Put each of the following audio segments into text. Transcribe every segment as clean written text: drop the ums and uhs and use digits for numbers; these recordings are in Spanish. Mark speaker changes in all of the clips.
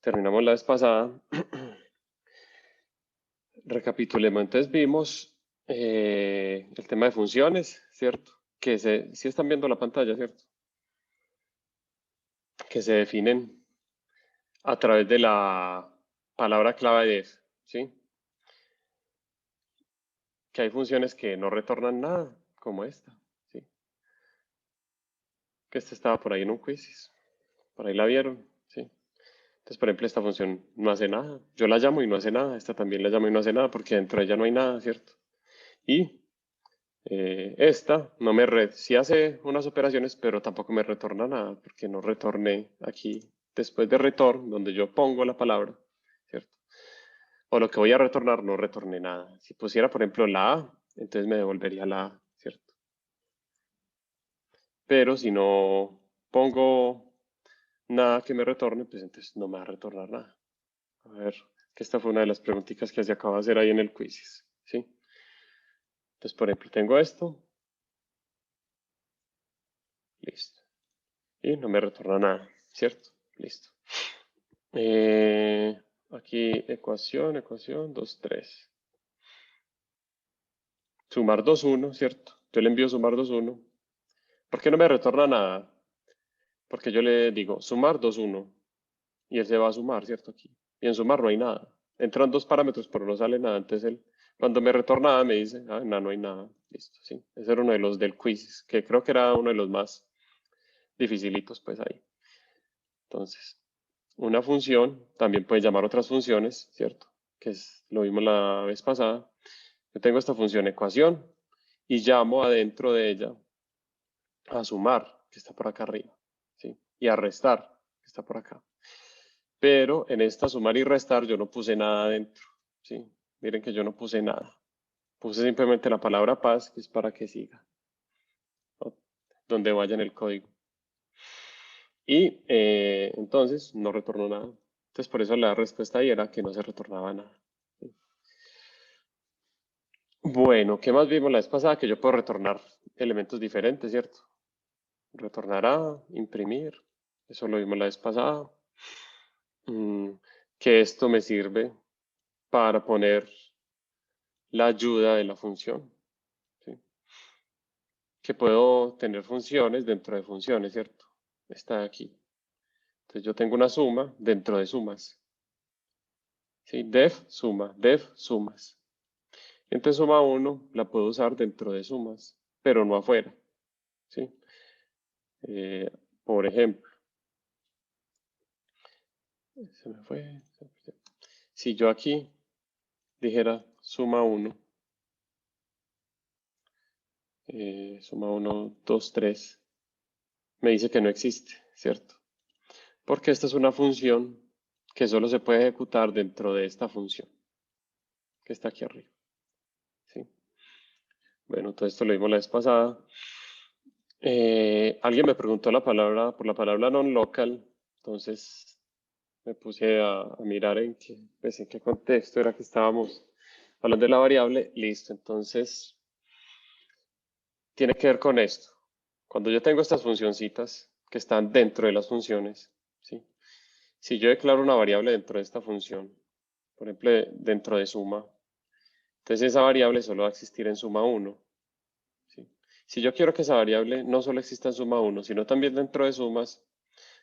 Speaker 1: terminamos la vez pasada. Recapitulemos, entonces vimos el tema de funciones, ¿cierto? Sí están viendo la pantalla, ¿cierto? Que se definen a través de la palabra clave def, ¿sí? Que hay funciones que no retornan nada, como esta, ¿sí? Que esta estaba por ahí en un quiz, por ahí la vieron, ¿sí? Entonces, por ejemplo, esta función no hace nada. Yo la llamo y no hace nada. Esta también la llamo y no hace nada porque dentro de ella no hay nada, ¿cierto? Y esta no sí hace unas operaciones, pero tampoco me retorna nada porque no retorné aquí después de return, donde yo pongo la palabra, ¿cierto? O lo que voy a retornar, no retorné nada. Si pusiera, por ejemplo, la A, entonces me devolvería la A, ¿cierto? Pero si no pongo nada que me retorne, pues entonces no me va a retornar nada. A ver, que esta fue una de las preguntitas que se acaba de hacer ahí en el quiz, ¿sí? Entonces, por ejemplo, tengo esto. Listo. Y no me retorna nada, ¿cierto? Listo. Aquí ecuación, 2, 3. Sumar 2, 1, ¿cierto? Yo le envío sumar 2, 1. ¿Por qué no me retorna nada? Porque yo le digo sumar 2, 1. Y él se va a sumar, ¿cierto? Aquí. Y en sumar no hay nada. Entran dos parámetros, pero no sale nada. Entonces él, cuando me retorna nada, me dice, ah, no hay nada. Listo, sí. Ese era uno de los del quiz, que creo que era uno de los más dificilitos, pues ahí. Entonces, una función también puede llamar otras funciones, ¿cierto? Que es lo vimos la vez pasada. Yo tengo esta función ecuación y llamo adentro de ella a sumar, que está por acá arriba, ¿sí? Y a restar, que está por acá. Pero en esta sumar y restar yo no puse nada adentro, ¿sí? Miren que yo no puse nada. Puse simplemente la palabra paz, que es para que siga, ¿no? Donde vaya en el código. Y entonces no retornó nada. Entonces por eso la respuesta ahí era que no se retornaba nada. Bueno, ¿qué más vimos la vez pasada? Que yo puedo retornar elementos diferentes, ¿cierto? Retornará, imprimir. Eso lo vimos la vez pasada. Que esto me sirve para poner la ayuda de la función, ¿sí? Que puedo tener funciones dentro de funciones, ¿cierto? Está aquí. Entonces yo tengo una suma dentro de sumas. ¿Sí? Def, suma, def, sumas. Entonces suma 1 la puedo usar dentro de sumas, pero no afuera, ¿sí? Por ejemplo, se me fue. Si yo aquí dijera suma 1, suma 1, 2, 3, me dice que no existe, ¿cierto? Porque esta es una función que solo se puede ejecutar dentro de esta función que está aquí arriba, ¿sí? Bueno, todo esto lo vimos la vez pasada. Alguien me preguntó por la palabra non-local, entonces me puse a mirar pues, en qué contexto era que estábamos hablando de la variable. Listo, entonces tiene que ver con esto. Cuando yo tengo estas funcioncitas que están dentro de las funciones, ¿sí? Si yo declaro una variable dentro de esta función, por ejemplo, dentro de suma, entonces esa variable solo va a existir en suma 1. ¿Sí? Si yo quiero que esa variable no solo exista en suma 1, sino también dentro de sumas,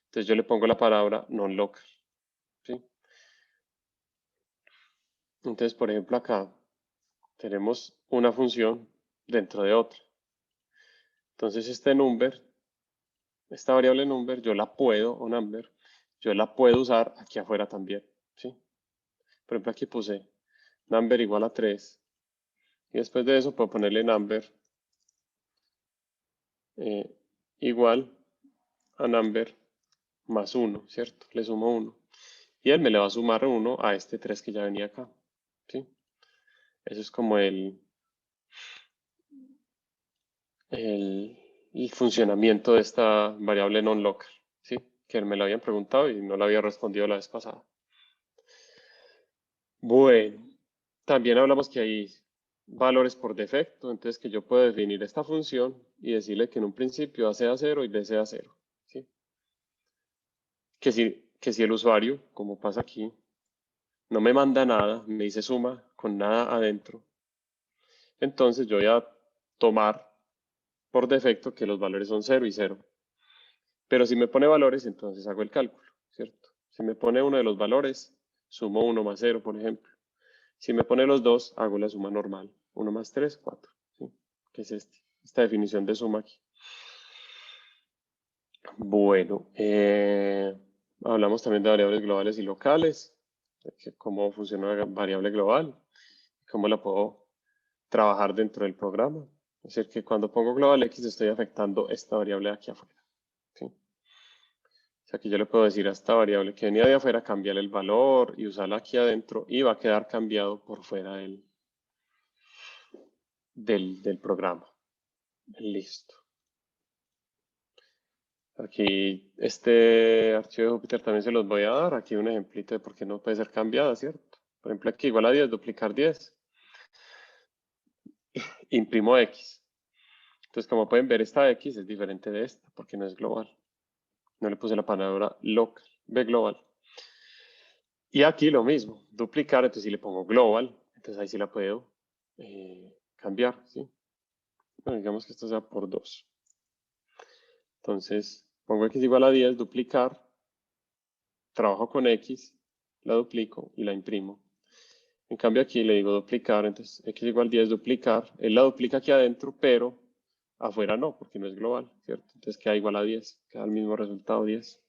Speaker 1: entonces yo le pongo la palabra non-local. ¿Sí? Entonces, por ejemplo, acá tenemos una función dentro de otra. Entonces, esta variable number, yo la puedo, o number, yo la puedo usar aquí afuera también. ¿Sí? Por ejemplo, aquí puse number igual a 3. Y después de eso puedo ponerle number igual a number más 1, ¿cierto? Le sumo 1. Y él me le va a sumar 1 a este 3 que ya venía acá. ¿Sí? Eso es como el funcionamiento de esta variable non-local, ¿sí? Que me lo habían preguntado y no lo había respondido la vez pasada. Bueno, también hablamos que hay valores por defecto, entonces que yo puedo definir esta función y decirle que en un principio A sea 0 y B sea 0, ¿sí? Que que si el usuario, como pasa aquí, no me manda nada, me dice suma con nada adentro, entonces yo voy a tomar por defecto que los valores son 0 y 0. Pero si me pone valores, entonces hago el cálculo, ¿cierto? Si me pone uno de los valores, sumo 1 más 0, por ejemplo. Si me pone los dos, hago la suma normal. 1 más 3, 4. ¿Sí? Que es esta definición de suma aquí. Bueno, hablamos también de variables globales y locales, cómo funciona una variable global, cómo la puedo trabajar dentro del programa. Es decir, que cuando pongo global x estoy afectando esta variable de aquí afuera. ¿Sí? O sea, que yo le puedo decir a esta variable que venía de afuera, cambiarle el valor y usarla aquí adentro y va a quedar cambiado por fuera del programa. Listo. Aquí este archivo de Jupyter también se los voy a dar. Aquí un ejemplito de por qué no puede ser cambiada, ¿cierto? Por ejemplo, aquí igual a 10, duplicar 10. Imprimo X. Entonces, como pueden ver, esta X es diferente de esta porque no es global. No le puse la palabra local, B global. Y aquí lo mismo, duplicar, entonces si le pongo global, entonces ahí sí la puedo cambiar, ¿sí? Bueno, digamos que esto sea por 2. Entonces, pongo X igual a 10, duplicar, trabajo con X, la duplico y la imprimo. En cambio aquí le digo duplicar, entonces X igual a 10, duplicar, él la duplica aquí adentro, pero afuera no, porque no es global, ¿cierto? Entonces queda igual a 10, queda el mismo resultado 10.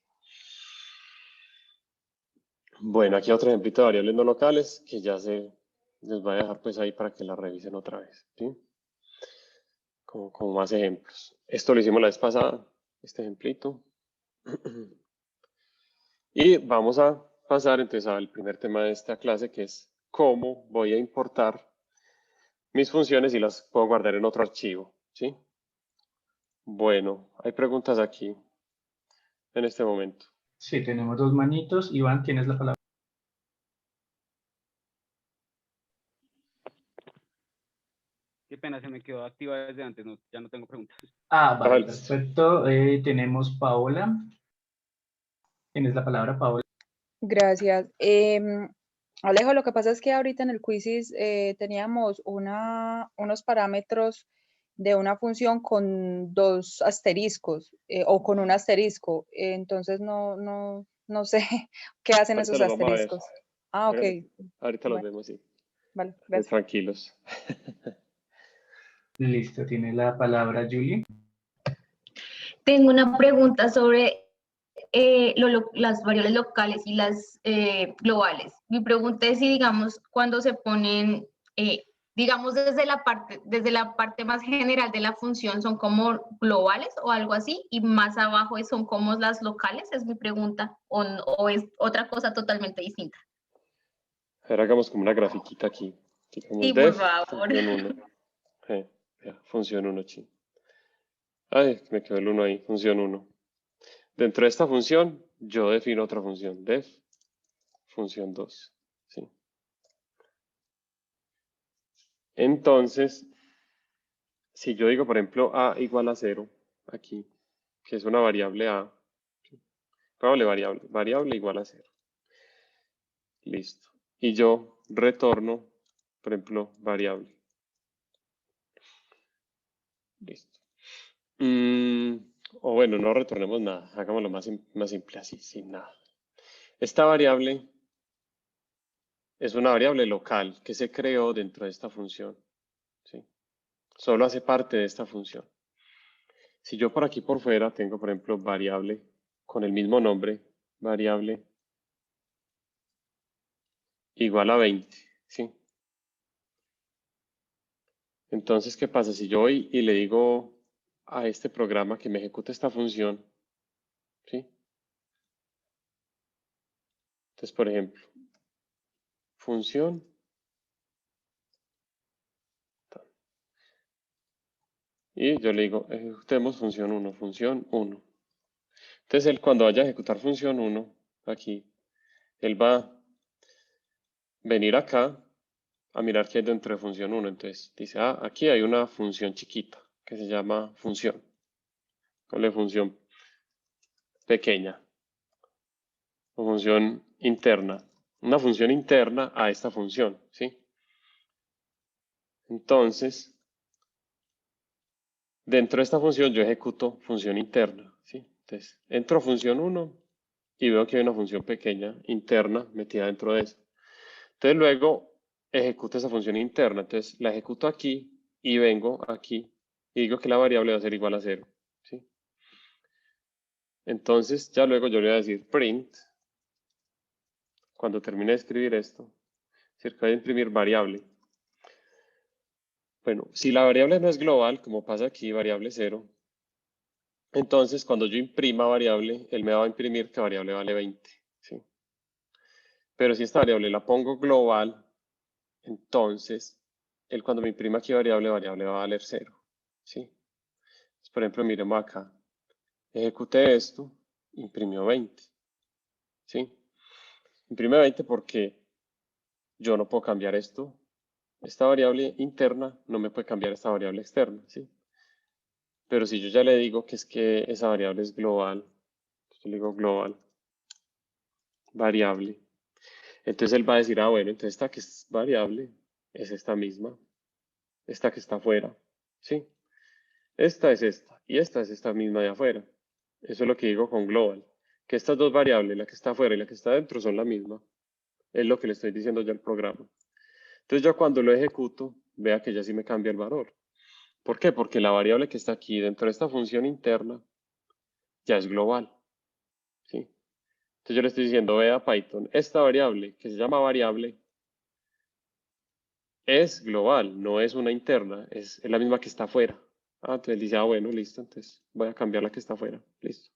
Speaker 1: Bueno, aquí otro ejemplito de variables no locales que ya se les voy a dejar pues ahí para que la revisen otra vez, ¿sí? Como más ejemplos. Esto lo hicimos la vez pasada, este ejemplito. Y vamos a pasar entonces al primer tema de esta clase, que es cómo voy a importar mis funciones y las puedo guardar en otro archivo, ¿sí? Bueno, hay preguntas aquí en este momento.
Speaker 2: Sí, tenemos dos manitos. Iván, tienes la palabra.
Speaker 3: Qué pena, se me quedó activa desde antes, ya no tengo preguntas.
Speaker 2: Ah, vale,
Speaker 1: Listo.
Speaker 2: perfecto. Tenemos Paola. Tienes la palabra, Paola.
Speaker 4: Gracias. Alejo, lo que pasa es que ahorita en el Quizzes teníamos unos parámetros de una función con dos asteriscos o con un asterisco. Entonces no sé qué hacen
Speaker 1: Ahorita
Speaker 4: esos
Speaker 1: los vamos a ver.
Speaker 4: asteriscos. Ah, ok.
Speaker 1: Ahorita los
Speaker 4: Bueno,
Speaker 1: vemos, sí.
Speaker 4: vale, gracias.
Speaker 1: Tranquilos.
Speaker 2: Listo, tiene la palabra Julie.
Speaker 5: Tengo una pregunta sobre las variables locales y las globales. Mi pregunta es si, digamos, cuando se ponen, digamos, desde la parte más general de la función son como globales o algo así, y más abajo son como las locales, es mi pregunta, o es otra cosa totalmente distinta.
Speaker 1: Ahora hagamos como una grafiquita aquí. Digamos
Speaker 5: Sí, por
Speaker 1: def,
Speaker 5: favor.
Speaker 1: función 1. Función 1, chi. Ay, me quedó el 1 ahí, función 1. Dentro de esta función, yo defino otra función, def, función 2. ¿Sí? Entonces, si yo digo, por ejemplo, a igual a 0, aquí, que es una variable a, variable igual a 0. Listo. Y yo retorno, por ejemplo, variable. Listo. O bueno, no retornemos nada, hagámoslo más simple así, sin nada. Esta variable es una variable local que se creó dentro de esta función. ¿Sí? Solo hace parte de esta función. Si yo por aquí por fuera tengo, por ejemplo, variable con el mismo nombre, variable igual a 20, ¿sí? Entonces, ¿qué pasa? Si yo voy y le digo a este programa que me ejecute esta función, ¿sí? Entonces, por ejemplo, función, y yo le digo, ejecutemos función 1, función 1. Entonces, él cuando vaya a ejecutar función 1, aquí, él va a venir acá a mirar qué hay dentro de función 1. Entonces, dice, aquí hay una función chiquita que se llama función. Ponle función pequeña. o función interna. Una función interna a esta función, ¿sí? Entonces, dentro de esta función yo ejecuto función interna, ¿sí? Entonces, entro a función 1 y veo que hay una función pequeña interna metida dentro de eso. Entonces, luego ejecuto esa función interna. Entonces, la ejecuto aquí y vengo aquí y digo que la variable va a ser igual a 0, ¿sí? Entonces, ya luego yo le voy a decir print, cuando termine de escribir esto, es decir, que voy a imprimir variable. Bueno, si la variable no es global, como pasa aquí, variable 0, entonces cuando yo imprima variable, él me va a imprimir que variable vale 20, ¿sí? Pero si esta variable la pongo global, entonces él cuando me imprima aquí variable, variable va a valer 0, ¿sí? Entonces, por ejemplo, miremos acá. Ejecuté esto, imprimió 20, ¿sí? Imprime 20 porque yo no puedo cambiar esto. Esta variable interna no me puede cambiar esta variable externa, ¿sí? Pero si yo ya le digo que es que esa variable es global, yo le digo global, variable, entonces él va a decir, ah, bueno, entonces esta que es variable es esta misma, esta que está afuera, ¿sí? Esta es esta y esta es esta misma de afuera. Eso es lo que digo con global, que estas dos variables, la que está afuera y la que está dentro, son la misma. Es lo que le estoy diciendo yo al programa. Entonces yo cuando lo ejecuto, vea que ya sí me cambia el valor. ¿Por qué? Porque la variable que está aquí dentro de esta función interna ya es global, ¿sí? Entonces yo le estoy diciendo, vea Python, esta variable que se llama variable es global, no es una interna, es la misma que está afuera. Ah, entonces él dice, ah, bueno, listo, entonces voy a cambiar la que está afuera, listo.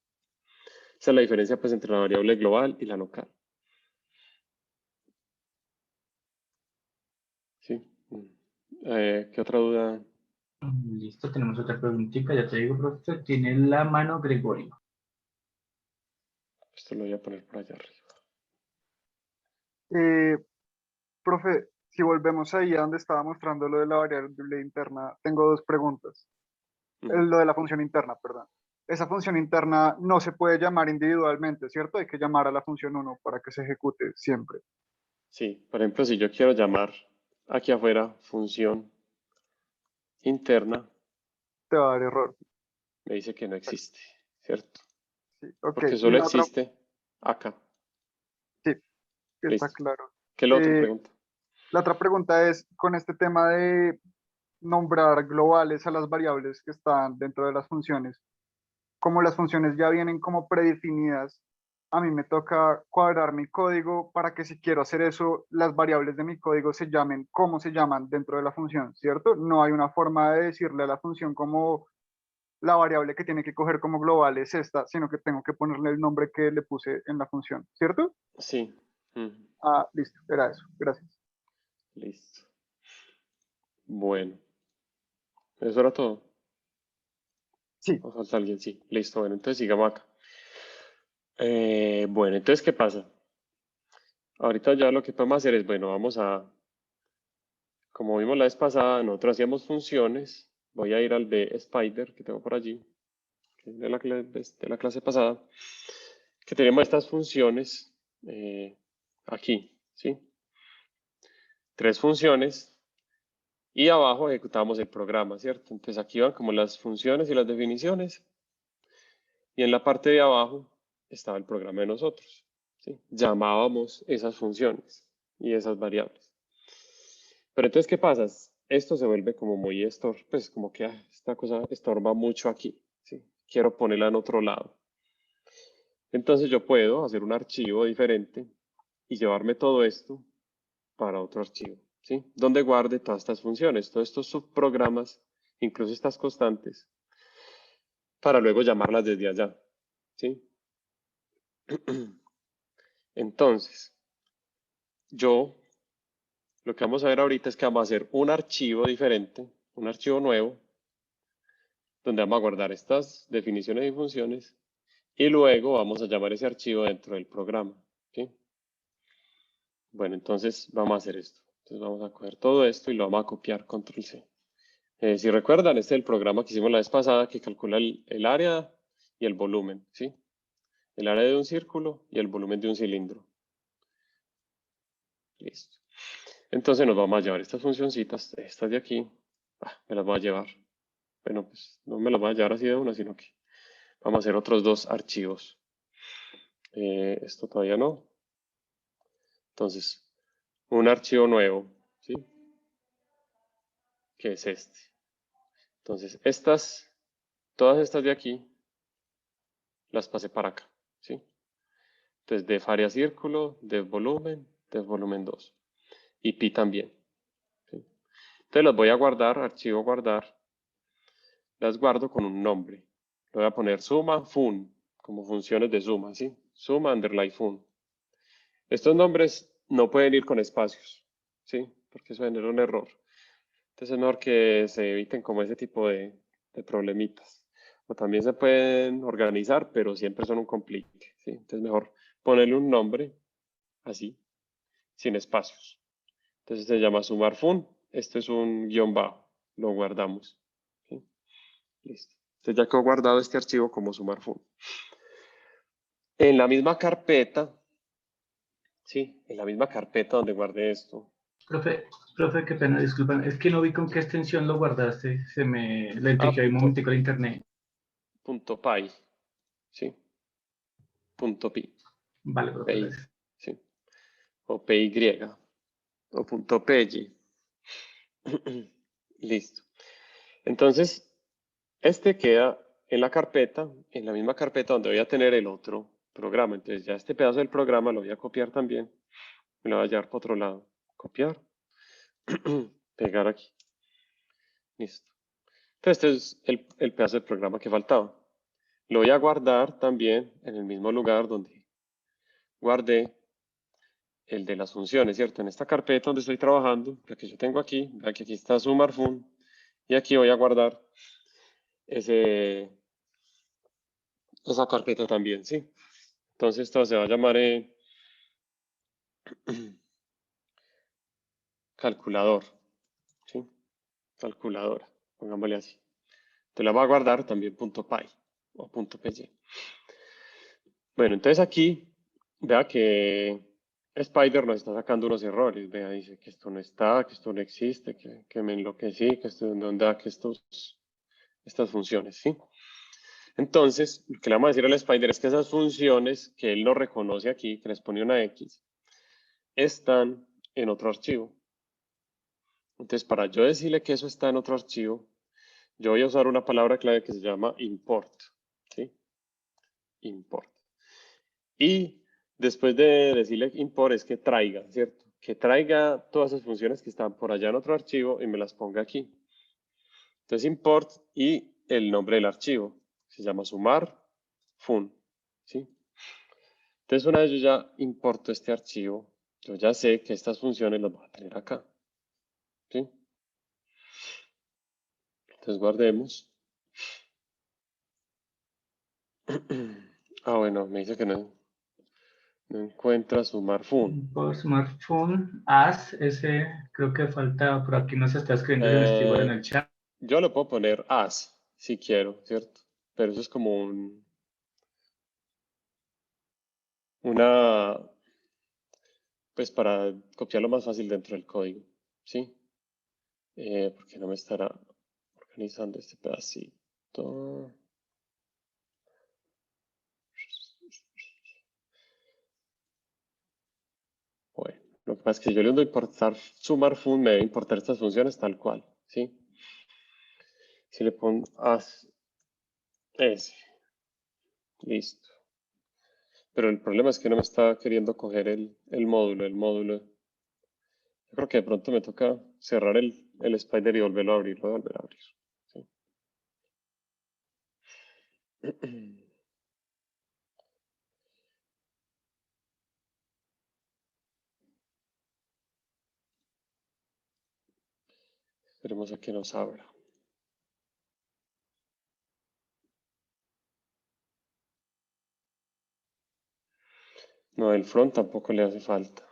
Speaker 1: Esa es la diferencia pues entre la variable global y la local. ¿Sí? ¿Qué otra duda?
Speaker 2: Listo, tenemos otra preguntita. Ya te digo, profesor, tiene la mano Gregorio.
Speaker 1: Esto lo voy a poner por allá arriba.
Speaker 6: Profe, si volvemos ahí a donde estaba mostrando lo de la variable interna, tengo dos preguntas. Lo de la función interna, perdón. Esa función interna no se puede llamar individualmente, ¿cierto? Hay que llamar a la función 1 para que se ejecute siempre.
Speaker 1: Sí, por ejemplo, si yo quiero llamar aquí afuera función interna,
Speaker 6: Te va a dar error.
Speaker 1: me dice que no existe, ¿cierto?
Speaker 6: Sí, ok.
Speaker 1: Porque
Speaker 6: Y
Speaker 1: solo existe acá.
Speaker 6: sí, está
Speaker 1: Listo.
Speaker 6: claro.
Speaker 1: ¿Qué es la otra
Speaker 6: Eh,
Speaker 1: pregunta?
Speaker 6: la otra pregunta es, con este tema de nombrar globales a las variables que están dentro de las funciones, como las funciones ya vienen como predefinidas, a mí me toca cuadrar mi código para que si quiero hacer eso, las variables de mi código se llamen como se llaman dentro de la función, ¿cierto? No hay una forma de decirle a la función como la variable que tiene que coger como global es esta, sino que tengo que ponerle el nombre que le puse en la función, ¿cierto?
Speaker 1: Sí.
Speaker 6: Ah, listo, era eso, gracias.
Speaker 1: Listo. Bueno. ¿Eso era todo?
Speaker 6: Sí,
Speaker 1: ¿O falta alguien? Sí. Listo. Bueno, entonces sigamos acá. Bueno, entonces, ¿qué pasa? Ahorita ya lo que podemos hacer es, bueno, vamos a, como vimos la vez pasada, nosotros hacíamos funciones. Voy a ir al de Spider que tengo por allí, que es de la clase pasada, que tenemos estas funciones aquí, ¿sí? 3 funciones y abajo ejecutamos el programa, ¿cierto? Entonces aquí van como las funciones y las definiciones y en la parte de abajo estaba el programa de nosotros, ¿sí? Llamábamos esas funciones y esas variables. Pero entonces, ¿qué pasa? Esto se vuelve como muy pues como que esta cosa estorba mucho aquí, ¿sí? Quiero ponerla en otro lado. Entonces yo puedo hacer un archivo diferente y llevarme todo esto para otro archivo, ¿sí? Donde guarde todas estas funciones, todos estos subprogramas, incluso estas constantes, para luego llamarlas desde allá, ¿sí? Entonces, lo que vamos a ver ahorita es que vamos a hacer un archivo diferente, un archivo nuevo, donde vamos a guardar estas definiciones y funciones, y luego vamos a llamar ese archivo dentro del programa, ¿sí? Bueno, entonces vamos a hacer esto. Entonces vamos a coger todo esto y lo vamos a copiar, control C. Si recuerdan, este es el programa que hicimos la vez pasada que calcula el área y el volumen, ¿sí? el área de un círculo y el volumen de un cilindro. Listo. Entonces nos vamos a llevar estas funcioncitas, estas de aquí, me las voy a llevar. Bueno, pues no me las voy a llevar así de una, sino que vamos a hacer otros dos archivos. Esto todavía no. Entonces, un archivo nuevo, ¿sí? Que es este. Entonces, todas estas de aquí, las pasé para acá, ¿sí? Entonces, def área círculo, def volumen 2. Y pi también. ¿Sí? Entonces, las voy a guardar, archivo guardar. Las guardo con un nombre. Le voy a poner suma fun, como funciones de suma, ¿sí? Suma underline fun. Estos nombres no pueden ir con espacios, ¿sí? Porque eso genera un error. Entonces es mejor que se eviten como ese tipo de problemitas. O también se pueden organizar, pero siempre son un complique, ¿sí? Entonces mejor ponerle un nombre así, sin espacios. Entonces se llama sumar fun. Esto es un guión bajo. Lo guardamos. ¿Sí? Listo. Entonces ya quedó guardado este archivo como sumar fun. En la misma carpeta, sí, en la misma carpeta donde guardé esto.
Speaker 2: Profe, qué pena, disculpan, es que no vi con qué extensión lo guardaste, se me lentiqueó ahí un momentico el internet.
Speaker 1: .py, ¿sí? .py,
Speaker 2: Vale, profe,
Speaker 1: py,
Speaker 2: gracias.
Speaker 1: ¿sí? O py, o .py. Listo. Entonces, este queda en la carpeta, en la misma carpeta donde voy a tener el otro programa. Entonces ya este pedazo del programa lo voy a copiar también. Me lo voy a llevar para otro lado. Copiar. Pegar aquí. Listo. Entonces este es el pedazo del programa que faltaba. Lo voy a guardar también en el mismo lugar donde guardé el de las funciones, ¿cierto? En esta carpeta donde estoy trabajando, la que yo tengo aquí, vean que aquí está sumar fun, y aquí voy a guardar esa carpeta también, ¿sí? Entonces esto se va a llamar calculador, ¿sí? Calculadora, pongámosle así. Te la voy a guardar también .py o .py. Bueno, entonces aquí, vea que Spider nos está sacando unos errores. Vea, dice que esto no está, que esto no existe, que me enloquecí, que esto no da, que estas funciones, ¿sí? Entonces, lo que le vamos a decir al Spider es que esas funciones que él no reconoce aquí, que les pone una X, están en otro archivo. Entonces, para yo decirle que eso está en otro archivo, yo voy a usar una palabra clave que se llama import, ¿sí? Import. Y después de decirle import es que traiga, ¿cierto? Que traiga todas esas funciones que están por allá en otro archivo y me las ponga aquí. Entonces import y el nombre del archivo. Se llama sumar fun, ¿sí? Entonces una vez yo ya importo este archivo, yo ya sé que estas funciones las voy a tener acá, ¿sí? Entonces guardemos. Bueno, me dice que no encuentra sumar fun.
Speaker 2: Por smartphone, as, ese creo que falta, por aquí nos está escribiendo el investigador en el chat.
Speaker 1: Yo le puedo poner as, si quiero, ¿cierto? Pero eso es como pues para copiarlo más fácil dentro del código, ¿sí? Porque no me estará organizando este pedacito. Bueno, lo que pasa es que yo le doy importar sumar fun, me debe importar estas funciones tal cual, ¿sí? Si le pongo as s, listo. Pero el problema es que no me está queriendo coger el módulo. Yo creo que de pronto me toca cerrar el Spider y volverlo a abrir, ¿sí? Esperemos a que nos abra. No, el front tampoco le hace falta.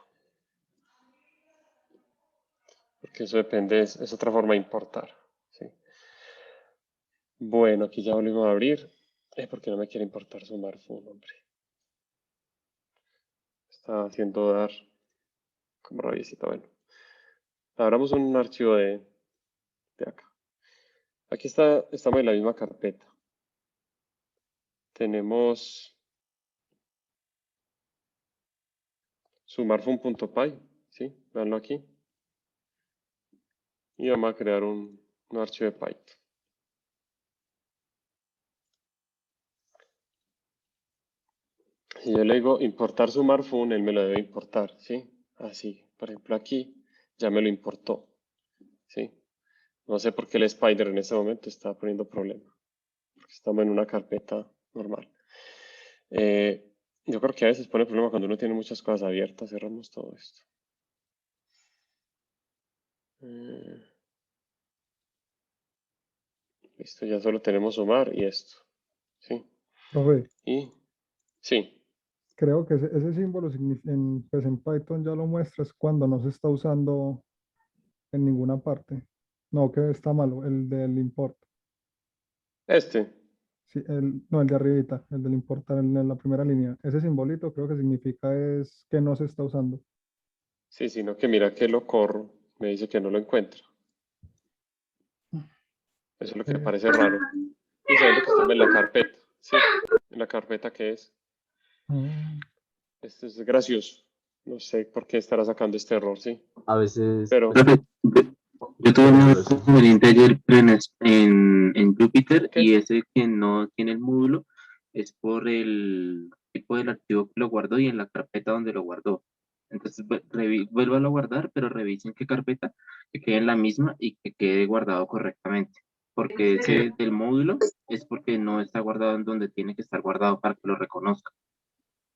Speaker 1: Porque eso depende, es otra forma de importar, ¿sí? Bueno, aquí ya volvimos a abrir. ¿Por qué no me quiere importar sumar fun, hombre? está haciendo dar como rabiecita. Bueno, abramos un archivo de acá. Aquí estamos en la misma carpeta. Tenemos sumarfun.py, ¿sí? Veanlo aquí. Y vamos a crear un archivo de Python. Si yo le digo importar sumarfun, él me lo debe importar, ¿sí? Así, por ejemplo aquí ya me lo importó, ¿sí? No sé por qué el Spider en este momento está poniendo problema, porque estamos en una carpeta normal. Yo creo que a veces pone problema cuando uno tiene muchas cosas abiertas. Cerramos todo esto. Listo, ya solo tenemos sumar y esto, ¿sí?
Speaker 7: Profe,
Speaker 1: Y sí,
Speaker 7: creo que ese símbolo pues en Python ya lo muestras cuando no se está usando en ninguna parte. No, que está malo, el del import.
Speaker 1: este.
Speaker 7: Sí, no, el de arribita, el del importar en la primera línea. Ese simbolito creo que significa es que no se está usando.
Speaker 1: Sí, sino que mira que lo corro, me dice que no lo encuentra. Eso es lo que le parece raro. Y sabiendo que estamos en la carpeta, ¿sí? En la carpeta que es.
Speaker 7: Mm.
Speaker 1: Esto es gracioso. No sé por qué estará sacando este error, ¿sí?
Speaker 8: A veces,
Speaker 1: Pero,
Speaker 8: profe, yo tuve un inconveniente ayer en Jupyter
Speaker 1: ¿qué?
Speaker 8: y ese que no tiene el módulo es por el tipo del archivo que lo guardó y en la carpeta donde lo guardó. Entonces, vuélvalo a guardar, pero revisen qué carpeta, que quede en la misma y que quede guardado correctamente. Porque ese del módulo es porque no está guardado en donde tiene que estar guardado para que lo reconozca.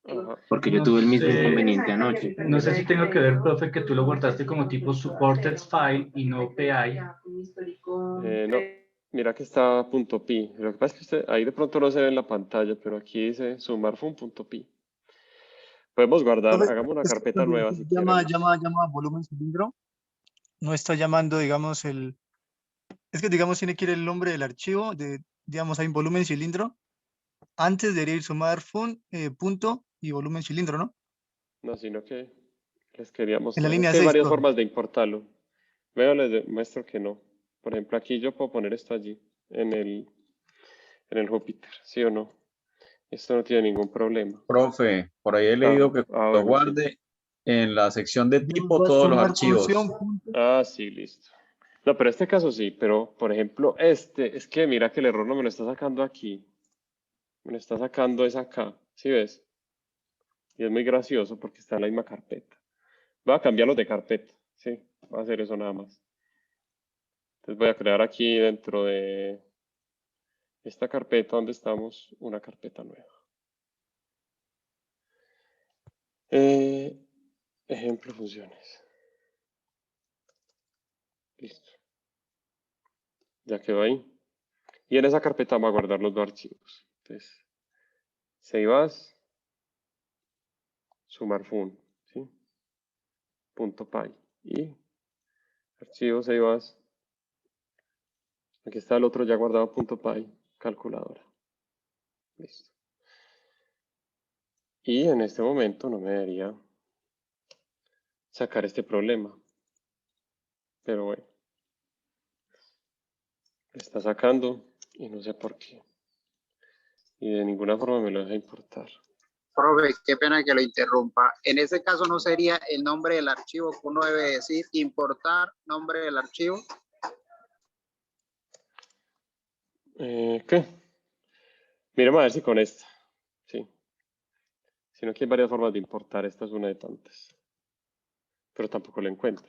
Speaker 1: Ajá.
Speaker 8: Porque yo
Speaker 2: No
Speaker 8: tuve el mismo
Speaker 2: sé,
Speaker 8: inconveniente anoche.
Speaker 2: no sé si tengo que ver, profe, que tú lo guardaste como tipo supported file y no PI.
Speaker 1: No, mira que está .py. Lo que pasa es que ahí de pronto no se ve en la pantalla, pero aquí dice sumarfun.py. Podemos guardar,
Speaker 9: Profe,
Speaker 1: hagamos una
Speaker 9: es que
Speaker 1: carpeta
Speaker 9: cuando
Speaker 1: nueva
Speaker 9: usted
Speaker 1: si
Speaker 9: llama,
Speaker 1: queremos.
Speaker 9: llama volumen cilindro, no está llamando, digamos, es que, digamos, tiene que ir el nombre del archivo, digamos, hay un volumen cilindro, antes debería ir sumar punto y volumen cilindro, ¿no?
Speaker 1: No, sino que les quería
Speaker 9: En la
Speaker 1: mostrar. Es
Speaker 9: línea
Speaker 1: que hay
Speaker 9: 6,
Speaker 1: varias
Speaker 9: profe.
Speaker 1: formas de importarlo. Veo, les muestro que no. Por ejemplo, aquí yo puedo poner esto allí, en el Jupyter, ¿sí o no? Esto no tiene ningún problema.
Speaker 10: Profe, por ahí he leído que cuando
Speaker 1: Bueno, sí.
Speaker 10: guarde en la sección de
Speaker 9: Digamos,
Speaker 10: tipo
Speaker 9: va a
Speaker 10: todos los
Speaker 9: sumar
Speaker 10: archivos.
Speaker 9: función, punto.
Speaker 1: Sí, listo. No, pero este caso sí, pero por ejemplo, es que mira que el error no me lo está sacando aquí. Me lo está sacando es acá, ¿sí ves? Y es muy gracioso porque está en la misma carpeta. Voy a cambiarlos de carpeta, ¿sí? Voy a hacer eso nada más. Entonces voy a crear aquí dentro de esta carpeta donde estamos una carpeta nueva. Ejemplo funciones. Listo. Ya quedó ahí. Y en esa carpeta vamos a guardar los dos archivos. Entonces, save as, sumarfun, ¿sí? .py. Y archivo save as. Aquí está el otro ya guardado .py, calculadora. Listo. Y en este momento no me debería sacar este problema. Pero bueno. Está sacando y no sé por qué. Y de ninguna forma me lo deja importar.
Speaker 11: Profe, qué pena que lo interrumpa. En ese caso no sería el nombre del archivo que uno debe decir, importar nombre del archivo.
Speaker 1: ¿Qué? Miremos a ver si con esta. Sí. Sino que hay varias formas de importar. Esta es una de tantas. Pero tampoco la encuentro.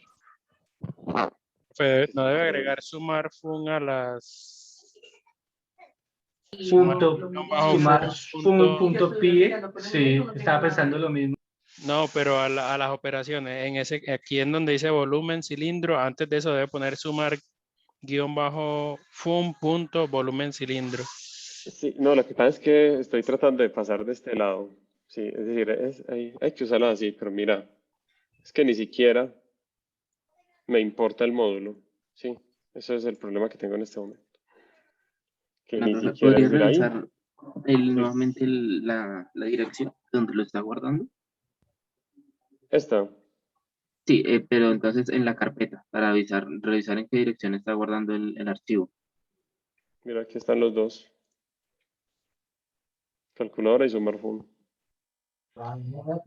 Speaker 12: No debe agregar sumarfun a las...
Speaker 2: Sumar punto pie. Sí, estaba pensando lo mismo.
Speaker 12: No, pero a las operaciones. Aquí en donde dice volumen cilindro, antes de eso debe poner sumar _fun punto volumen cilindro.
Speaker 1: Sí, no, lo que pasa es que estoy tratando de pasar de este lado. Sí, es decir, hay que usarlo así, pero mira, es que ni siquiera me importa el módulo. Sí, eso es el problema que tengo en este momento. Que ni siquiera,
Speaker 8: ¿Podría
Speaker 1: es decir, ahí.
Speaker 8: revisar nuevamente la dirección donde lo está guardando?
Speaker 1: Esta.
Speaker 8: Sí, pero entonces en la carpeta, para revisar en qué dirección está guardando el archivo.
Speaker 1: Mira, aquí están los dos. Calculadora y smartphone.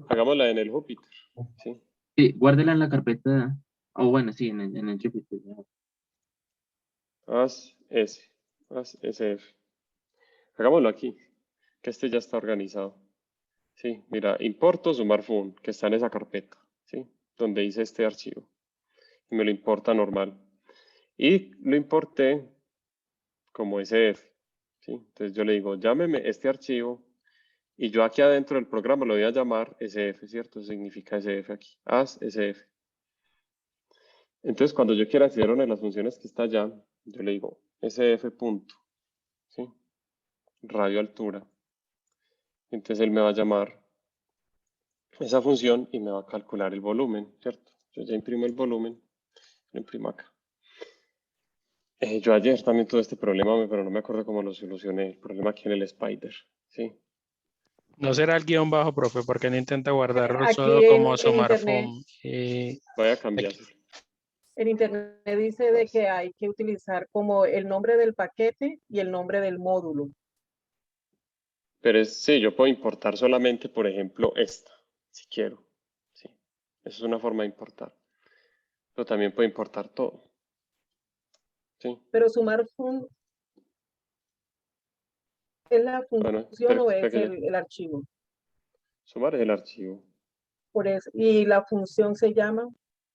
Speaker 1: Hagámosla en el Jupyter. Sí.
Speaker 8: Sí, guárdela en la carpeta, o bueno, sí, en el Jupyter.
Speaker 1: Haz SF. Hagámoslo aquí, que este ya está organizado. Sí, mira, importo smartphone, que está en esa carpeta, ¿sí? Donde hice este archivo. Y me lo importa normal. Y lo importé como SF, ¿sí? Entonces yo le digo, llámeme este archivo y yo aquí adentro del programa lo voy a llamar SF, ¿cierto? Eso significa SF aquí. Haz SF. Entonces cuando yo quiera acceder a una de las funciones que está allá, yo le digo SF punto, ¿sí? Radio altura. Entonces él me va a llamar esa función y me va a calcular el volumen, ¿cierto? Yo ya imprimo el volumen, lo imprimo acá. Yo ayer también tuve este problema, pero no me acuerdo cómo lo solucioné. El problema aquí en el Spider, ¿sí?
Speaker 12: No será el guión bajo, profe, porque no intenta guardarlo
Speaker 13: Aquí
Speaker 12: solo como
Speaker 13: en internet,
Speaker 12: smartphone.
Speaker 1: Voy a cambiar.
Speaker 13: en internet dice de que hay que utilizar como el nombre del paquete y el nombre del módulo.
Speaker 1: Pero sí, yo puedo importar solamente, por ejemplo, esta, si quiero. Sí. Eso es una forma de importar. Pero también puedo importar todo. ¿Sí?
Speaker 13: Pero smartphone ¿es la
Speaker 1: Bueno,
Speaker 13: función o
Speaker 1: espera
Speaker 13: es
Speaker 1: que
Speaker 13: el archivo?
Speaker 1: sumar es el archivo.
Speaker 13: Por eso, ¿y la función se llama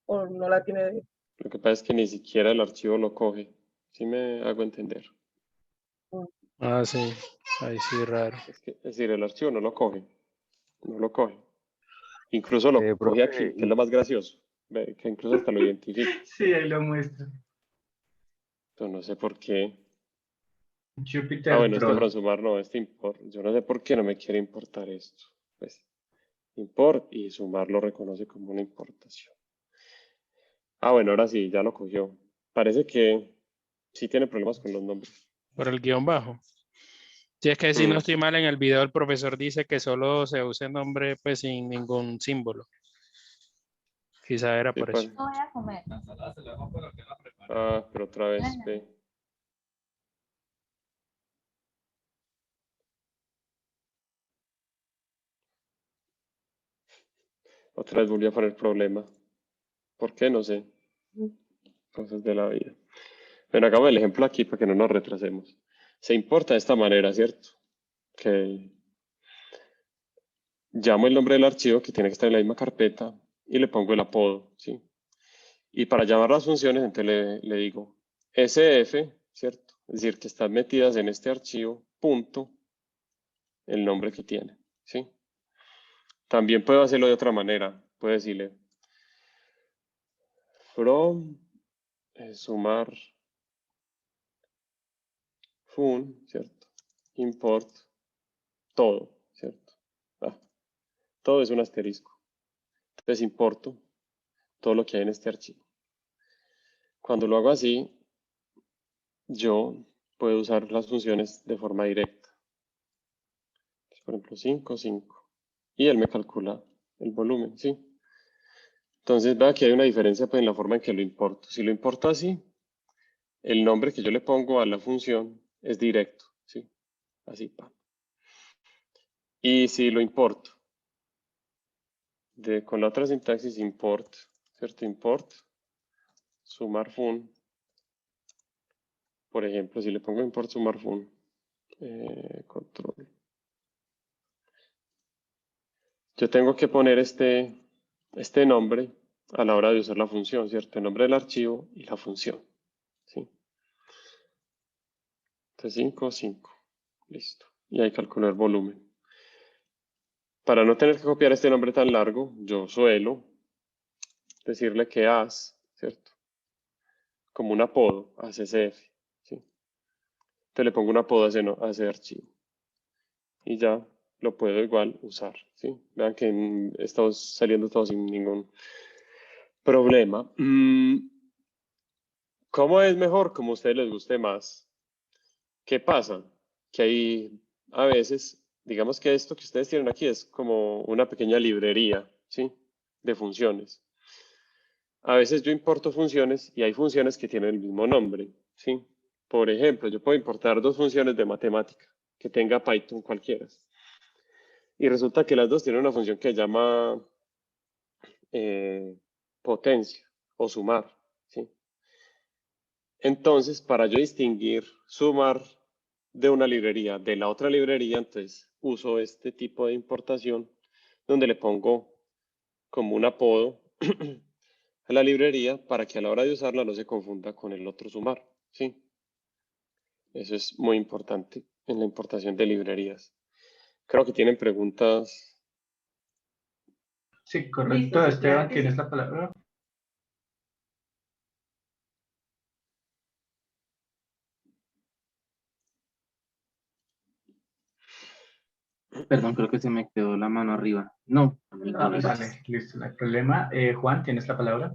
Speaker 13: o no la tiene?
Speaker 1: Lo que pasa es que ni siquiera el archivo lo coge. ¿Sí me hago entender?
Speaker 12: Ah, sí. Ahí sí, raro.
Speaker 1: Es decir, el archivo no lo coge. No lo coge. Incluso lo coge aquí, que es lo más gracioso. Ve, que incluso hasta lo identifica.
Speaker 2: Sí, ahí lo muestra.
Speaker 1: Entonces no sé por qué.
Speaker 2: Jupyter
Speaker 1: Ah, bueno, este
Speaker 2: Troll.
Speaker 1: transumar no, este import. Yo no sé por qué no me quiere importar esto. Pues, import y sumar lo reconoce como una importación. Ah, bueno, ahora sí, ya lo cogió. Parece que sí tiene problemas con los nombres.
Speaker 12: Por el guión bajo. Si es que si no estoy mal, en el video el profesor dice que solo se use nombre pues sin ningún símbolo. Quizá era por eso.
Speaker 5: Voy a comer.
Speaker 1: Ah, pero otra vez, ve. Otra vez volví a poner problema. ¿Por qué? No sé. Cosas de la vida. Bueno, hagamos el ejemplo aquí para que no nos retrasemos. Se importa de esta manera, ¿cierto? Que llamo el nombre del archivo que tiene que estar en la misma carpeta y le pongo el apodo, ¿sí? Y para llamar las funciones, entonces le digo SF, ¿cierto? Es decir, que están metidas en este archivo, punto, el nombre que tiene, ¿sí? También puedo hacerlo de otra manera. Puedo decirle from sumar fun, ¿cierto? Import todo, ¿cierto? Todo es un asterisco. Entonces importo todo lo que hay en este archivo. Cuando lo hago así, yo puedo usar las funciones de forma directa. Por ejemplo, 5, 5. Y él me calcula el volumen, ¿sí? Entonces, vea que hay una diferencia pues, en la forma en que lo importo. Si lo importo así, el nombre que yo le pongo a la función es directo, ¿sí? Así, pa. Y si lo importo con la otra sintaxis import, ¿cierto? Import, sumar fun. Por ejemplo, si le pongo import sumar fun, control. Yo tengo que poner este nombre a la hora de usar la función, ¿cierto? El nombre del archivo y la función, ¿sí? Entonces 5, 5. Listo. Y ahí calculo el volumen. Para no tener que copiar este nombre tan largo, yo suelo decirle que haz, ¿cierto? Como un apodo, haz SF, ¿sí? Entonces le pongo un apodo a ese archivo. Y ya lo puedo igual usar, ¿sí? Vean que estamos saliendo todos sin ningún problema. ¿Cómo es mejor? Como a ustedes les guste más. ¿Qué pasa? Que hay a veces, digamos que esto que ustedes tienen aquí es como una pequeña librería, ¿sí? de funciones. A veces yo importo funciones y hay funciones que tienen el mismo nombre, ¿sí? Por ejemplo, yo puedo importar dos funciones de matemática que tenga Python cualquiera. Y resulta que las dos tienen una función que se llama potencia o sumar, ¿sí? Entonces, para yo distinguir sumar de una librería de la otra librería, entonces uso este tipo de importación donde le pongo como un apodo a la librería para que a la hora de usarla no se confunda con el otro sumar, ¿sí? Eso es muy importante en la importación de librerías. Creo que tienen preguntas.
Speaker 2: Sí, correcto. Esteban, tienes la palabra.
Speaker 8: Perdón, creo que se me quedó la mano arriba. No.
Speaker 2: Vale, listo, no hay problema. Juan, tienes la palabra.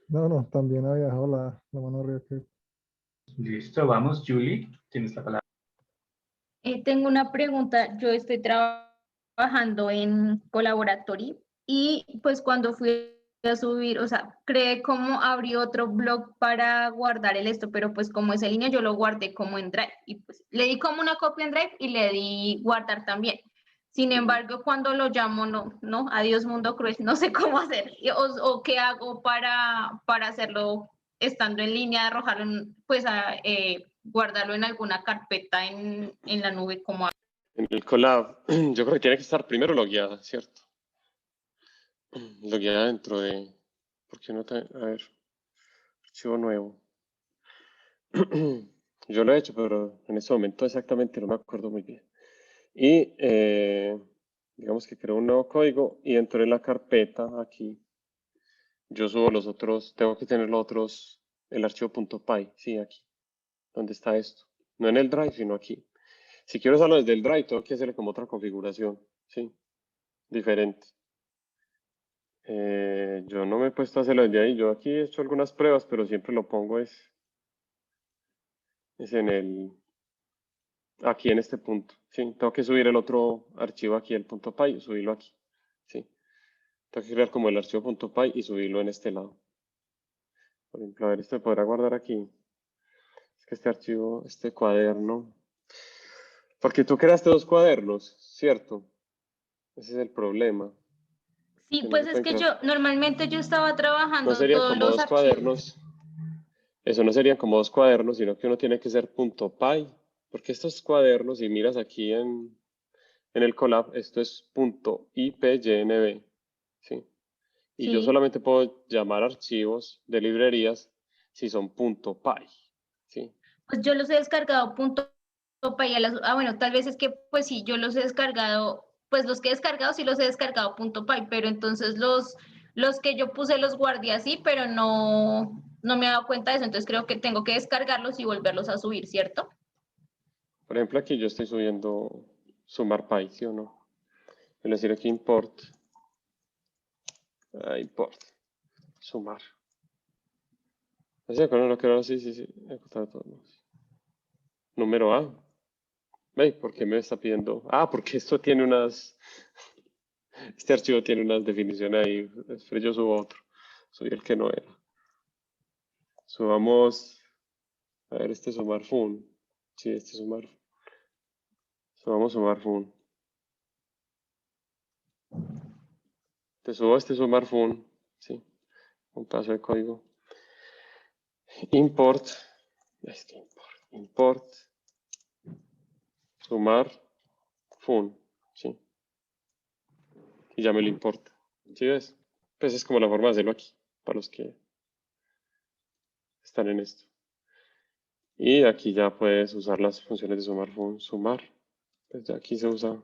Speaker 7: No, también había dejado la mano arriba.
Speaker 2: Listo, vamos. Julie, tienes la palabra.
Speaker 5: Tengo una pregunta. Yo estoy trabajando en Colaboratory y pues cuando fui a subir, o sea, creé como abrí otro blog para guardar el esto, pero pues como es en línea yo lo guardé como en Drive y pues le di como una copia en Drive y le di guardar también. Sin embargo, cuando lo llamo, no, adiós mundo cruel, no sé cómo hacer o qué hago para hacerlo estando en línea, arrojarlo, pues guardarlo en alguna carpeta en la nube como.
Speaker 1: En el Colab, yo creo que tiene que estar primero logueada, ¿cierto? Logueada dentro de... ¿Por qué no te...? A ver, archivo nuevo. Yo lo he hecho, pero en ese momento exactamente no me acuerdo muy bien. Y digamos que creo un nuevo código y dentro de la carpeta aquí yo subo los otros, tengo que tener los otros, el archivo .py, sí, aquí, donde está esto. No en el Drive, sino aquí. Si quiero usarlo desde el Drive, tengo que hacerle como otra configuración, sí, diferente. Yo no me he puesto a hacerlo desde ahí, yo aquí he hecho algunas pruebas, pero siempre lo pongo es en el, aquí en este punto, sí, tengo que subir el otro archivo aquí, el .py, y subirlo aquí, sí. Tengo que crear como el archivo .py y subirlo en este lado. Por ejemplo, a ver, esto podrá guardar aquí. Es que este archivo, este cuaderno, porque tú creaste dos cuadernos, ¿cierto? Ese es el problema.
Speaker 5: Sí,
Speaker 1: Que no
Speaker 5: pues
Speaker 1: se
Speaker 5: es
Speaker 1: pueden
Speaker 5: que
Speaker 1: crear.
Speaker 5: normalmente yo estaba trabajando
Speaker 1: No serían
Speaker 5: todos
Speaker 1: como
Speaker 5: los
Speaker 1: dos
Speaker 5: archivos.
Speaker 1: cuadernos. Eso no serían como dos cuadernos, sino que uno tiene que ser .py, porque estos cuadernos, si miras aquí en el Colab, esto es .ipynb, ¿sí? Y yo
Speaker 5: Sí.
Speaker 1: solamente puedo llamar archivos de librerías si son .py, ¿sí?
Speaker 5: Pues yo los he descargado .py. Bueno, tal vez es que pues sí, yo los he descargado, pues los que he descargado sí los he descargado .py, pero entonces los que yo puse los guardé así, pero no me he dado cuenta de eso, entonces creo que tengo que descargarlos y volverlos a subir, ¿cierto?
Speaker 1: Por ejemplo, aquí yo estoy subiendo SumarPy, ¿sí o no? Es decir, aquí import, import, sumar. ¿Sí? ¿No lo quiero? Sí. Encontrar todo. Número A. ¿Veis? ¿Por qué me está pidiendo? Ah, porque esto tiene unas... Este archivo tiene unas definiciones ahí. Después yo subo otro. Subí el que no era. Subamos... A ver, este sumar fun. Sí, este sumar. Subamos sumar fun. Te subo este sumar fun. Sí. Un paso de código. Import. Import. Sumar fun. Sí. Y ya me lo importa. ¿Sí ves? Pues es como la forma de hacerlo aquí. Para los que están en esto. Y aquí ya puedes usar las funciones de sumar fun. Sumar. Pues ya aquí se usa.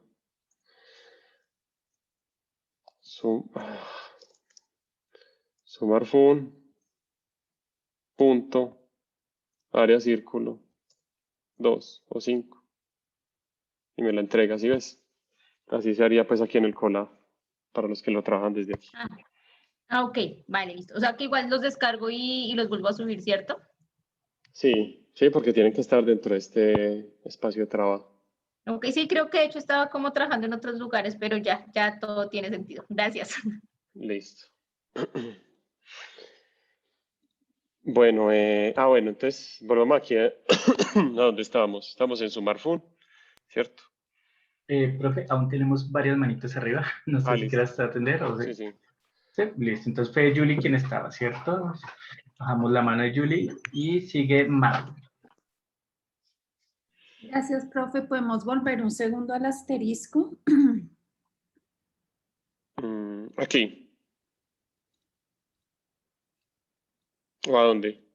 Speaker 1: Sumar fun. Punto. Área círculo. 2 o 5. Y me la entrega, ¿sí ves? Así se haría pues aquí en el Colab. Para los que lo trabajan desde aquí.
Speaker 5: Ok, vale, listo. O sea que igual los descargo y los vuelvo a subir, ¿cierto?
Speaker 1: Sí, porque tienen que estar dentro de este espacio de trabajo.
Speaker 5: Ok, sí, creo que de hecho estaba como trabajando en otros lugares, pero ya todo tiene sentido. Gracias.
Speaker 1: Listo. Bueno, bueno, entonces volvamos aquí a donde estábamos. Estamos en SumarFun, ¿cierto?
Speaker 2: Profe, aún tenemos varias manitos arriba. No sé si
Speaker 1: Listo.
Speaker 2: quieras atender o
Speaker 1: Sí, sí.
Speaker 2: Sí, listo. Entonces fue Julie quien estaba, ¿cierto? Bajamos la mano de Julie y sigue Mar.
Speaker 14: Gracias, profe. ¿Podemos volver un segundo al asterisco?
Speaker 1: Aquí. ¿O a dónde?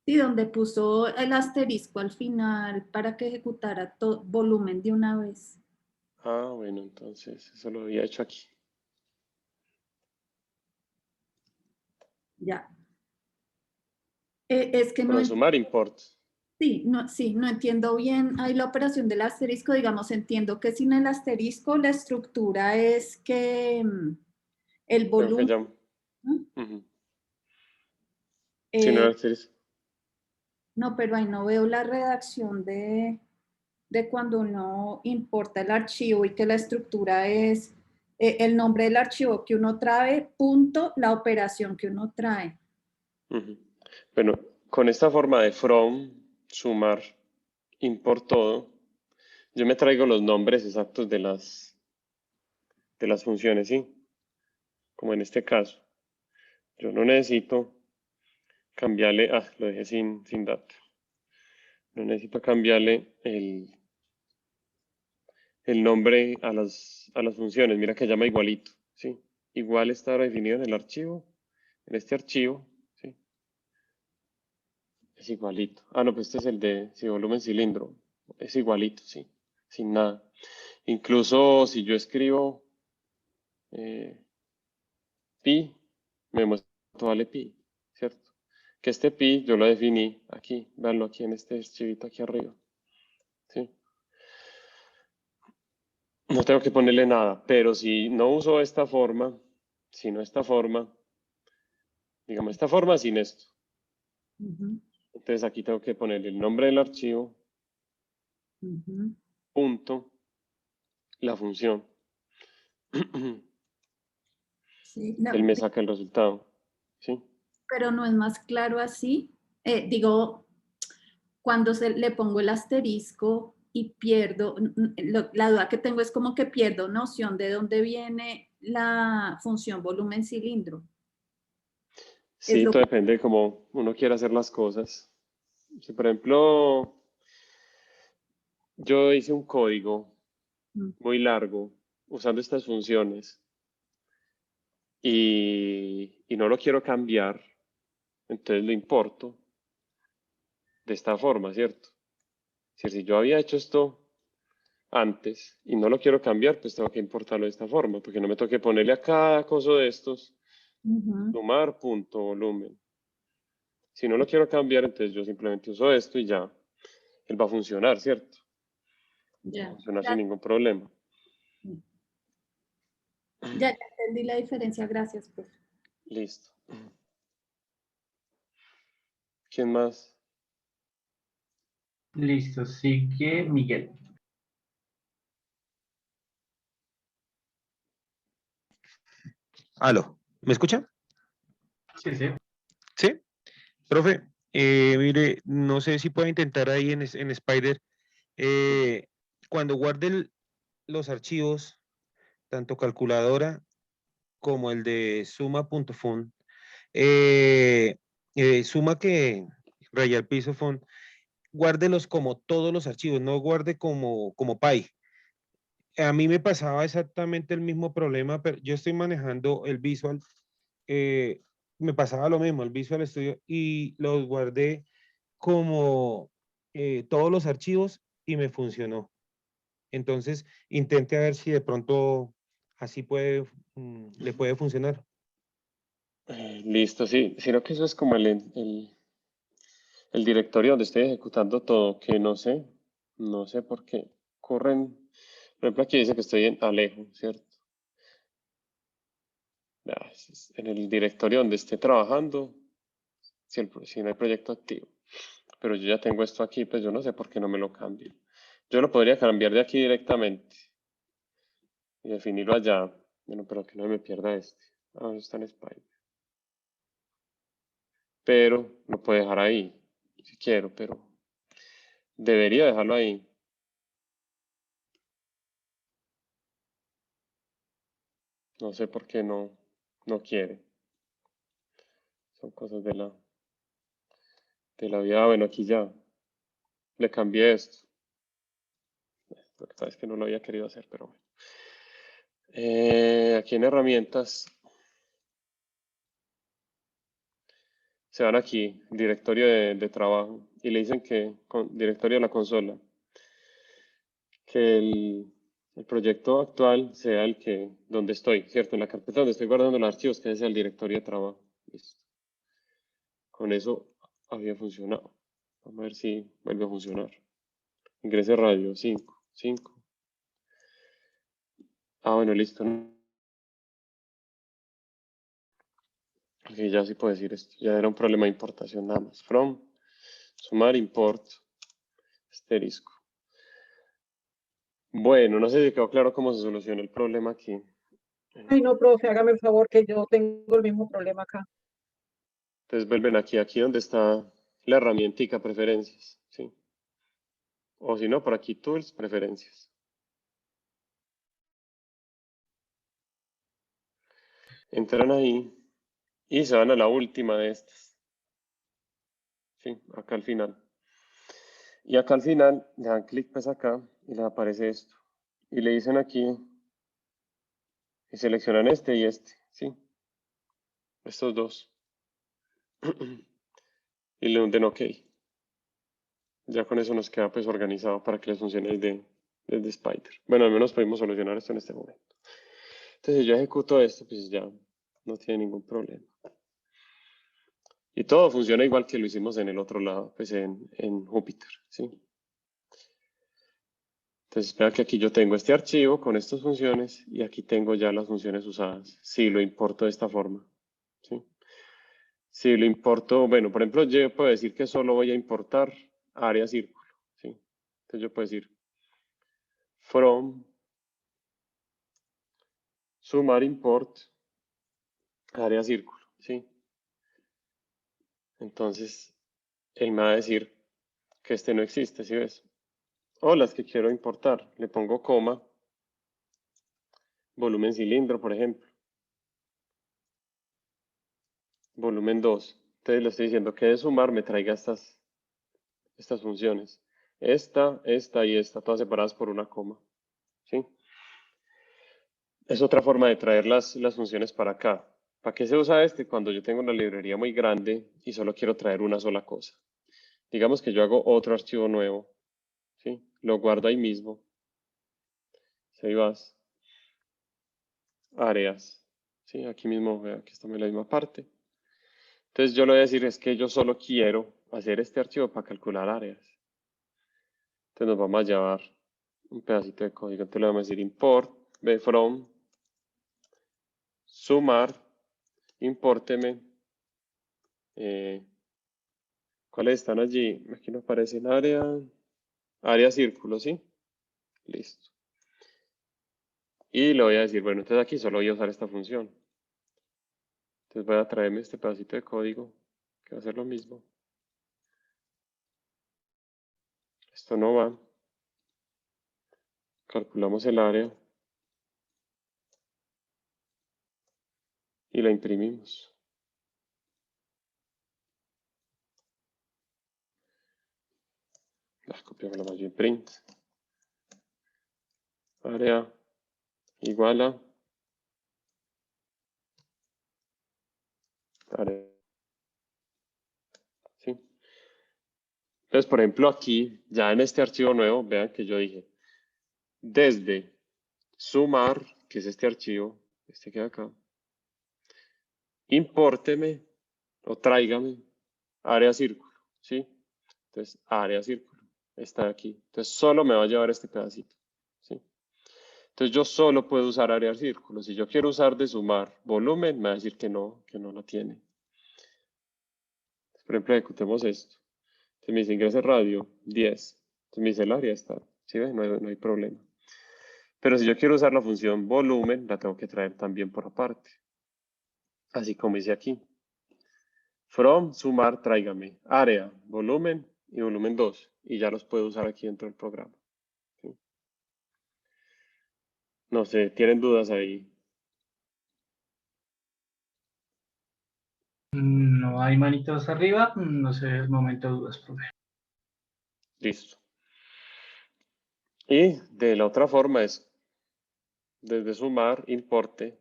Speaker 14: Sí, donde puso el asterisco al final para que ejecutara todo volumen de una vez.
Speaker 1: Bueno, entonces eso lo había hecho aquí.
Speaker 14: Ya. Es que no,
Speaker 1: Para sumar import.
Speaker 14: sí, no entiendo bien ahí la operación del asterisco. Digamos, entiendo que sin el asterisco la estructura es que el
Speaker 1: Creo que
Speaker 14: volumen.
Speaker 1: ya.
Speaker 14: ¿No?
Speaker 1: Si no, asterisco.
Speaker 14: No, pero ahí no veo la redacción de cuando uno importa el archivo y que la estructura es el nombre del archivo que uno trae, punto, la operación que uno trae.
Speaker 1: Bueno, con esta forma de from, sumar, import todo, yo me traigo los nombres exactos de las funciones, ¿sí? Como en este caso. Yo no necesito cambiarle, lo dejé sin data. No necesito cambiarle el nombre a las funciones. Mira que llama igualito, ¿sí? Igual está ahora definido en el archivo, en este archivo, ¿sí? Es igualito. No, pues este es el de volumen cilindro. Es igualito, sí, sin nada. Incluso si yo escribo pi, me muestra vale pi, ¿cierto? Que este pi yo lo definí aquí, véanlo aquí en este archivito aquí arriba, ¿sí? No tengo que ponerle nada, pero si no uso esta forma, sino esta forma, digamos esta forma sin esto. Entonces aquí tengo que poner el nombre del archivo, punto, la función.
Speaker 14: Sí, no,
Speaker 1: Él me saca el resultado, ¿sí?
Speaker 14: pero no es más claro así. Digo, cuando le pongo el asterisco y pierdo, la duda que tengo es como que pierdo noción de dónde viene la función volumen cilindro.
Speaker 1: Sí, todo depende de cómo uno quiera hacer las cosas. Si, por ejemplo, yo hice un código muy largo usando estas funciones y no lo quiero cambiar, entonces lo importo de esta forma, ¿cierto? Si yo había hecho esto antes y no lo quiero cambiar, pues tengo que importarlo de esta forma, porque no me toque ponerle a cada cosa de estos sumar punto volumen. Si no lo quiero cambiar, entonces yo simplemente uso esto y ya, él va a funcionar, ¿cierto? Va a funcionar sin ningún problema.
Speaker 14: Ya entendí la diferencia, gracias, profe.
Speaker 1: Listo. ¿Quién más?
Speaker 2: Listo, sigue Miguel.
Speaker 15: Aló, ¿me escucha?
Speaker 2: Sí, sí.
Speaker 15: Sí, profe, mire, no sé si puede intentar ahí en Spider, cuando guarde los archivos, tanto calculadora como el de suma.fun, suma que raya el piso fun, guárdelos como todos los archivos, no guarde como py. A mí me pasaba exactamente el mismo problema, pero yo estoy manejando el Visual, me pasaba lo mismo, el Visual Studio, y los guardé como todos los archivos y me funcionó. Entonces, intente a ver si de pronto así le puede funcionar.
Speaker 1: Listo, sí. Sino que eso es como el directorio donde estoy ejecutando todo, que no sé por qué corren. Por ejemplo, aquí dice que estoy en Alejo, ¿cierto? En el directorio donde esté trabajando, si no hay proyecto activo. Pero yo ya tengo esto aquí, pues yo no sé por qué no me lo cambio. Yo lo podría cambiar de aquí directamente y definirlo allá. Bueno, pero que no me pierda este. Ah, está en Spider. Pero lo puedo dejar ahí, si quiero, pero debería dejarlo ahí. No sé por qué no quiere. Son cosas de la vida. Bueno, aquí ya le cambié esto. Lo que pasa es que no lo había querido hacer, pero bueno. Aquí en herramientas se van aquí, directorio de trabajo, y le dicen que, directorio de la consola, que el proyecto actual sea el que, donde estoy, ¿cierto? En la carpeta donde estoy guardando los archivos, que sea el directorio de trabajo. Listo. Con eso había funcionado. Vamos a ver si vuelve a funcionar. Ingrese radio, 5. Ah, bueno, listo. Ok, ya sí puedo decir esto. Ya era un problema de importación nada más. From, sumar, import, asterisco. Bueno, no sé si quedó claro cómo se soluciona el problema aquí.
Speaker 13: Ay, no, profe, hágame el favor que yo tengo el mismo problema acá.
Speaker 1: Entonces vuelven aquí donde está la herramientica preferencias, ¿sí? O si no, por aquí tools, preferencias. Entran ahí y se van a la última de estas. Sí, acá al final. Y acá al final le dan clic pues acá y les aparece esto. Y le dicen aquí y seleccionan este y este, ¿sí? Estos dos. Y le den OK. Ya con eso nos queda pues organizado para que les funcione desde Spider. Bueno, al menos podemos solucionar esto en este momento. Entonces si yo ejecuto esto, pues ya no tiene ningún problema. Y todo funciona igual que lo hicimos en el otro lado, pues en Jupyter, ¿sí? Entonces espera que aquí yo tengo este archivo con estas funciones y aquí tengo ya las funciones usadas. Si lo importo de esta forma, ¿sí? Si lo importo, bueno, por ejemplo, yo puedo decir que solo voy a importar área círculo, ¿sí? Entonces yo puedo decir from sumar import área círculo, ¿sí? Entonces él me va a decir que este no existe, ¿sí ves? O las que quiero importar, le pongo coma, volumen cilindro, por ejemplo. Volumen 2. Entonces le estoy diciendo que de sumar me traiga estas funciones. Esta y esta, todas separadas por una coma. ¿Sí? Es otra forma de traer las funciones para acá. ¿Para qué se usa este? Cuando yo tengo una librería muy grande y solo quiero traer una sola cosa. Digamos que yo hago otro archivo nuevo. ¿Sí? Lo guardo ahí mismo. Save as. Áreas. ¿Sí? Aquí mismo, aquí está en la misma parte. Entonces yo le voy a decir es que yo solo quiero hacer este archivo para calcular áreas. Entonces nos vamos a llevar un pedacito de código. Entonces le vamos a decir import from sumar, impórteme. ¿Cuáles están allí? Aquí no aparecen área círculo, ¿sí? Listo. Y le voy a decir, bueno, entonces aquí solo voy a usar esta función. Entonces voy a traerme este pedacito de código que va a ser lo mismo. Esto no va. Calculamos el área. Y la imprimimos. Copiamos la mayor en print. Área igual a área. ¿Sí? Entonces, por ejemplo, aquí, ya en este archivo nuevo, vean que yo dije, desde sumar, que es este archivo, este que hay acá, impórteme o tráigame área círculo, ¿sí? Entonces, área círculo, está aquí. Entonces, solo me va a llevar este pedacito, ¿sí? Entonces, yo solo puedo usar área círculo. Si yo quiero usar de sumar volumen, me va a decir que no lo tiene. Por ejemplo, ejecutemos esto. Entonces me dice ingrese radio, 10. Entonces me dice el área está, ¿Sí ves? No hay problema. Pero si yo quiero usar la función volumen, la tengo que traer también por aparte. Así como dice aquí. From, sumar, tráigame. Área, volumen y volumen 2. Y ya los puedo usar aquí dentro del programa. ¿Sí? No sé, ¿tienen dudas ahí?
Speaker 2: No hay manitos arriba, no sé, es momento de dudas, profe.
Speaker 1: Listo. Y de la otra forma es, desde sumar, importe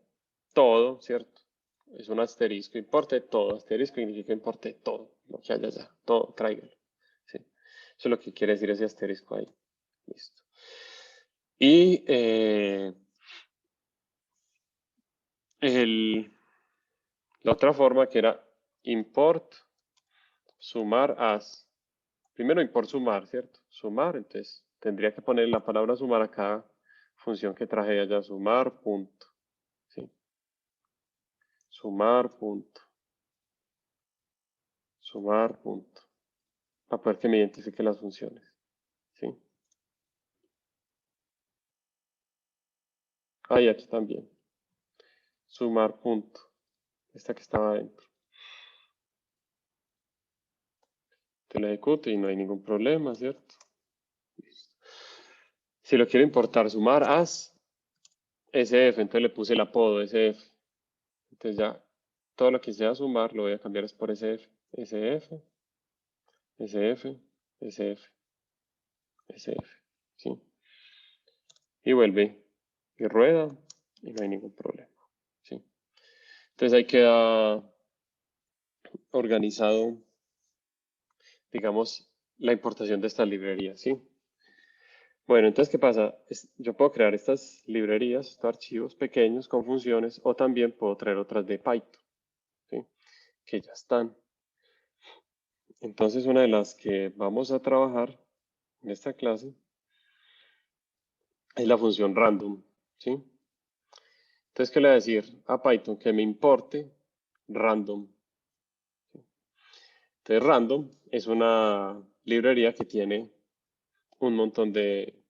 Speaker 1: todo, ¿cierto? Es un asterisco, importe todo. Asterisco significa importe todo, lo que haya allá, todo, tráigalo. ¿Sí? Eso es lo que quiere decir ese asterisco ahí. Listo. Y la otra forma que era import, sumar as. Primero import sumar, ¿cierto? Sumar, entonces tendría que poner la palabra sumar a cada función que traje allá, sumar, punto. ¿Sí? Sumar, punto. Sumar, punto. Para poder que me identifique las funciones. ¿Sí? Y aquí también. Sumar, punto. Esta que estaba adentro. Te la ejecuto y no hay ningún problema, ¿cierto? Listo. Si lo quiero importar, sumar as SF, entonces le puse el apodo SF. Entonces ya todo lo que sea sumar lo voy a cambiar es por SF. SF, SF, SF, SF. ¿Sí? Y vuelve y rueda y no hay ningún problema. ¿Sí? Entonces ahí queda organizado, digamos, la importación de estas librerías. ¿Sí? Bueno, entonces, ¿qué pasa? Yo puedo crear estas librerías, estos archivos pequeños con funciones, o también puedo traer otras de Python, ¿sí? Que ya están. Entonces, una de las que vamos a trabajar en esta clase es la función random, ¿sí? Entonces, ¿qué le voy a decir a Python? Que me importe random. Entonces, random es una librería que tiene un montón de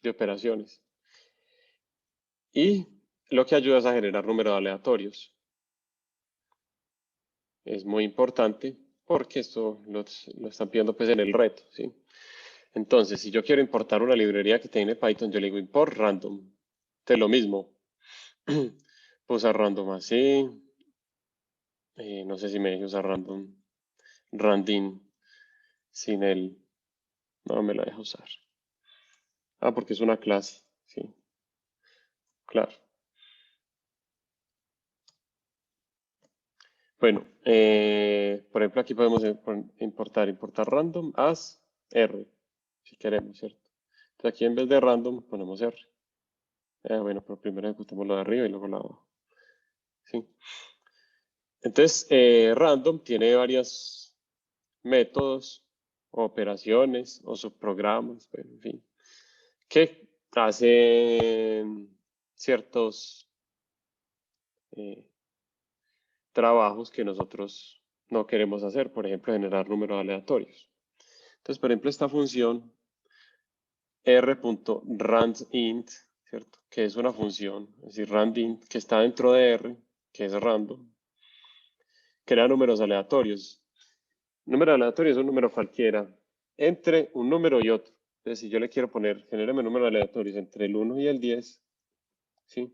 Speaker 1: operaciones. Y lo que ayuda es a generar números aleatorios. Es muy importante porque esto lo están pidiendo pues en el reto, ¿sí? Entonces, si yo quiero importar una librería que tiene Python, yo le digo import random. Entonces, lo mismo. Puedo usar random así. No sé si me deje usar random. Randin sin el... No me la deja usar. Porque es una clase, sí. Claro. Bueno, por ejemplo, aquí podemos importar random as R, si queremos, ¿cierto? Entonces aquí en vez de random ponemos R. Bueno, pero primero ejecutemos lo de arriba y luego lo de abajo. ¿Sí? Entonces, random tiene varios métodos, operaciones o subprogramas, pero en fin, que hacen ciertos trabajos que nosotros no queremos hacer, por ejemplo, generar números aleatorios. Entonces, por ejemplo, esta función r.randsInt, ¿cierto? Que es una función, es decir, randint, que está dentro de R, que es random, crea números aleatorios. Número aleatorio es un número cualquiera entre un número y otro. Entonces, si yo le quiero poner, genérame números aleatorios entre el 1 y el 10, ¿sí?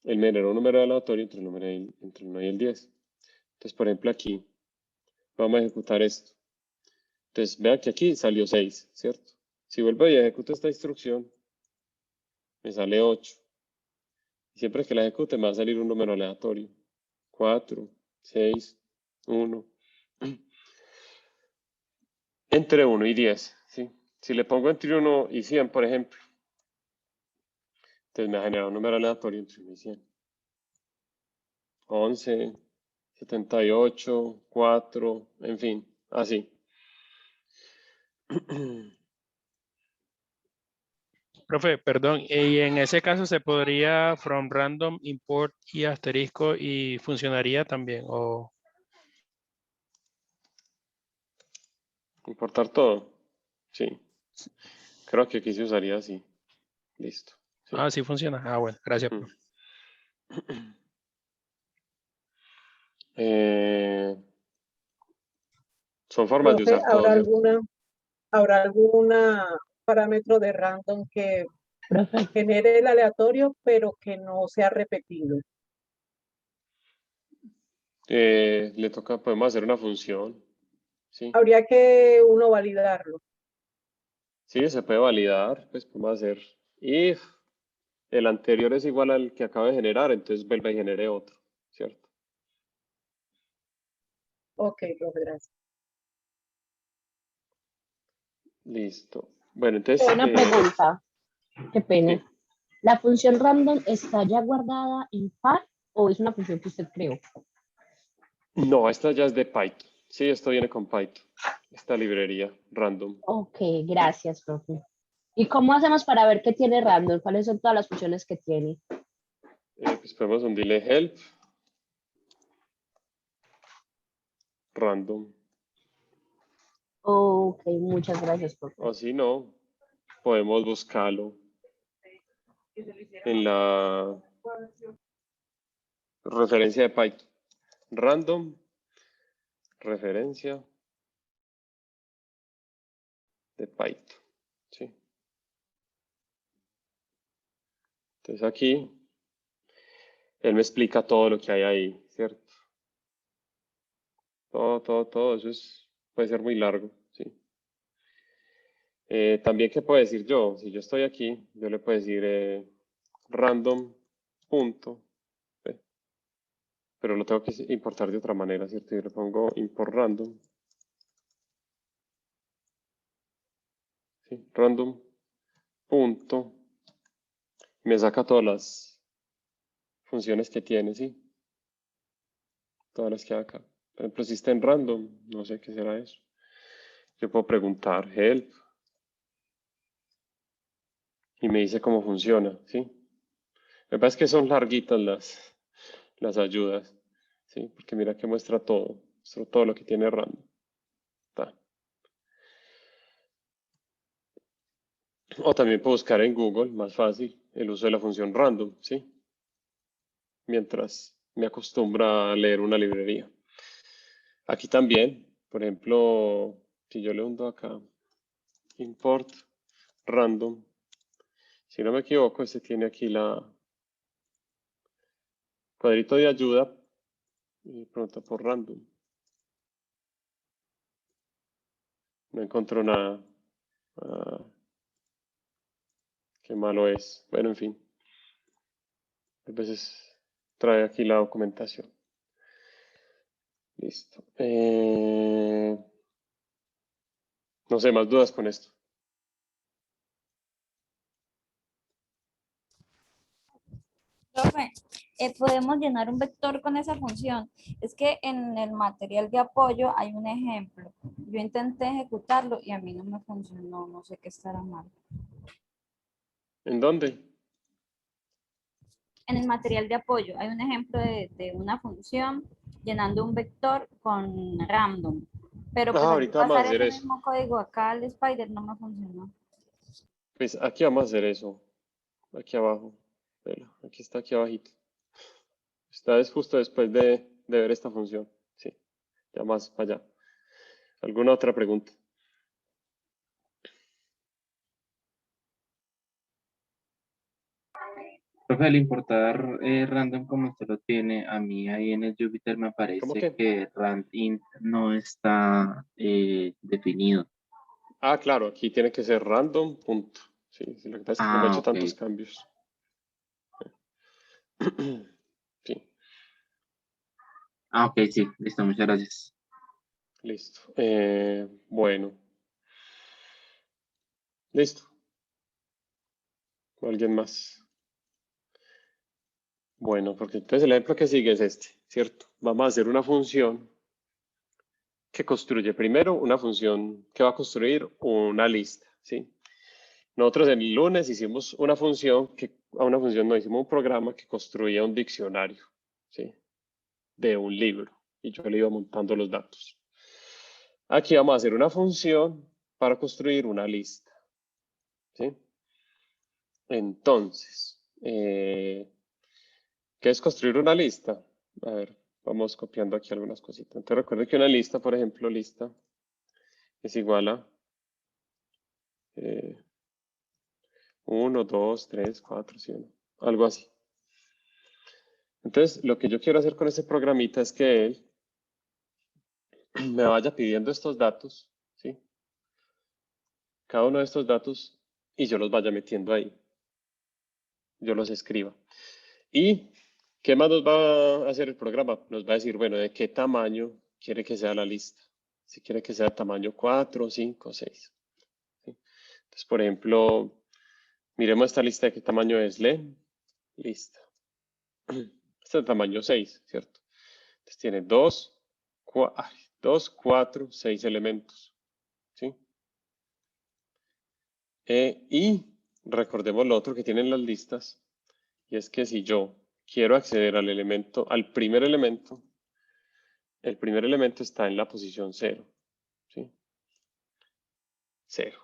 Speaker 1: Él me genera un número aleatorio entre el 1 y el 10. Entonces, por ejemplo, aquí vamos a ejecutar esto. Entonces, vean que aquí salió 6, ¿cierto? Si vuelvo y ejecuto esta instrucción, me sale 8. Y siempre que la ejecute me va a salir un número aleatorio. 4, 6, 1. Entre 1 y 10, ¿sí? Si le pongo entre 1 y 100, por ejemplo, entonces me ha generado un número aleatorio entre 1 y 100. 11, 78, 4, en fin, así.
Speaker 12: Profe, perdón, y en ese caso se podría from random import y asterisco y funcionaría también, o
Speaker 1: Importar todo, sí. Creo que aquí se usaría así. Listo. Sí.
Speaker 12: Ah, sí funciona. Ah, bueno, gracias, profe.
Speaker 1: Son formas de
Speaker 13: Profe,
Speaker 1: usar todo, ¿cierto?
Speaker 13: ¿habrá alguna parámetro de random que genere el aleatorio, pero que no sea repetido?
Speaker 1: Le toca, podemos hacer una función. Sí.
Speaker 13: Habría que uno validarlo.
Speaker 1: Sí, se puede validar. Pues podemos hacer if el anterior es igual al que acaba de generar, entonces vuelve y genere otro, ¿cierto?
Speaker 13: Ok, profe, gracias.
Speaker 1: Listo. Bueno, entonces...
Speaker 16: Una pregunta. Qué pena.
Speaker 1: sí.
Speaker 16: ¿La función random está ya guardada en par o es una función que usted creó?
Speaker 1: No, esta ya es de Python. Sí, esto viene con Python. Esta librería random.
Speaker 16: Ok, gracias, profe. ¿Y cómo hacemos para ver qué tiene random? ¿Cuáles son todas las funciones que tiene?
Speaker 1: Pues podemos hundirle help. Random.
Speaker 16: Ok, muchas gracias, profe.
Speaker 1: O si no, podemos buscarlo en la referencia de Python. Random, referencia de Python. ¿Sí? Entonces aquí, él me explica todo lo que hay ahí, ¿cierto? Todo eso puede ser muy largo, ¿sí? También, ¿qué puedo decir yo? Si yo estoy aquí, yo le puedo decir random punto, pero lo tengo que importar de otra manera, ¿cierto? Yo le pongo import random, ¿sí? Random punto, me saca todas las funciones que tiene, ¿sí? Todas las que hay acá. Por ejemplo, si está en random, no sé qué será eso. Yo puedo preguntar help y me dice cómo funciona, ¿sí? Lo que pasa es que son larguitas las ayudas, ¿sí? Porque mira que muestra todo lo que tiene random. Ta. O también puedo buscar en Google, más fácil, el uso de la función random, ¿sí? Mientras me acostumbra a leer una librería. Aquí también, por ejemplo, si yo le hundo acá, import random, si no me equivoco, este tiene aquí la cuadrito de ayuda y pregunta por random. No encontró nada. Qué malo es. Bueno, en fin. A veces trae aquí la documentación. Listo. No sé, más dudas con esto.
Speaker 17: Profe, podemos llenar un vector con esa función. Es que en el material de apoyo hay un ejemplo. Yo intenté ejecutarlo y a mí no me funcionó. No sé qué estará mal.
Speaker 1: ¿En dónde?
Speaker 17: En el material de apoyo hay un ejemplo de una función llenando un vector con random. Pero pues al
Speaker 1: Ahorita vamos a
Speaker 17: pasar
Speaker 1: hacer
Speaker 17: ese
Speaker 1: eso.
Speaker 17: mismo código acá al Spider no me funcionó.
Speaker 1: Pues aquí vamos a hacer eso. Aquí abajo. Aquí está, aquí abajito. Está justo después de ver esta función. Sí. Ya más para allá. ¿Alguna otra pregunta?
Speaker 8: Profe, al importar random como usted lo tiene, a mí ahí en el Jupyter me
Speaker 1: ¿Cómo
Speaker 8: aparece
Speaker 1: qué?
Speaker 8: que randint no está definido.
Speaker 1: Ah, claro, aquí tiene que ser random, punto. Sí, lo que pasa es que como he hecho
Speaker 8: Ok.
Speaker 1: tantos cambios. Sí,
Speaker 8: Ok, sí, listo, muchas gracias.
Speaker 1: listo. Bueno. Listo. ¿Alguien más? Bueno, porque entonces el ejemplo que sigue es este, ¿cierto? Vamos a hacer una función que construye primero una función que va a construir una lista, ¿sí? Nosotros el lunes hicimos una función no, hicimos un programa que construía un diccionario, ¿sí? De un libro y yo le iba montando los datos. Aquí vamos a hacer una función para construir una lista. ¿sí? Entonces, ¿qué es construir una lista? A ver, vamos copiando aquí algunas cositas. Entonces recuerde que una lista, por ejemplo, lista es igual a 1, 2, 3, 4, 100, algo así. Entonces, lo que yo quiero hacer con ese programita es que él me vaya pidiendo estos datos, ¿sí? Cada uno de estos datos y yo los vaya metiendo ahí. Yo los escriba. ¿Y qué más nos va a hacer el programa? Nos va a decir, bueno, de qué tamaño quiere que sea la lista. Si quiere que sea tamaño 4, 5, 6. ¿Sí? Entonces, por ejemplo, miremos esta lista de qué tamaño es. Len, lista. Este es tamaño 6, ¿cierto? Entonces tiene 2, 4, 6 elementos. ¿Sí? Y recordemos lo otro que tienen las listas, y es que si yo quiero acceder al elemento, al primer elemento, el primer elemento está en la posición 0. ¿Sí? 0.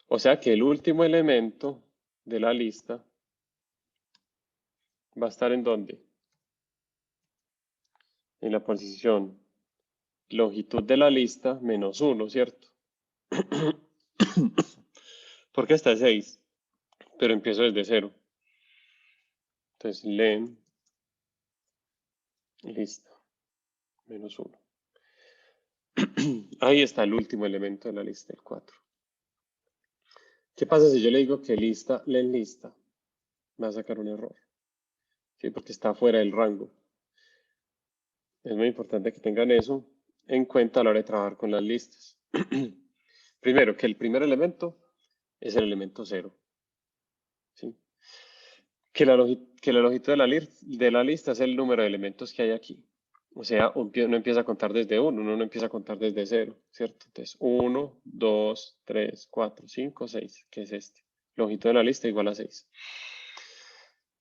Speaker 1: O sea que el último elemento de la lista va a estar ¿en dónde? En la posición longitud de la lista menos 1, ¿cierto? Porque está 6, pero empiezo desde 0. Entonces, len, lista, menos 1. Ahí está el último elemento de la lista, el 4. ¿Qué pasa si yo le digo que lista, len lista? Me va a sacar un error. ¿Sí? Porque está fuera del rango. Es muy importante que tengan eso en cuenta a la hora de trabajar con las listas. Primero, que el primer elemento es el elemento 0. ¿Sí? Que la longitud de la lista es el número de elementos que hay aquí. O sea, uno empieza a contar desde 1, uno no empieza a contar desde 0, ¿cierto? Entonces, 1, 2, 3, 4, 5, 6, que es este. Longitud de la lista igual a 6.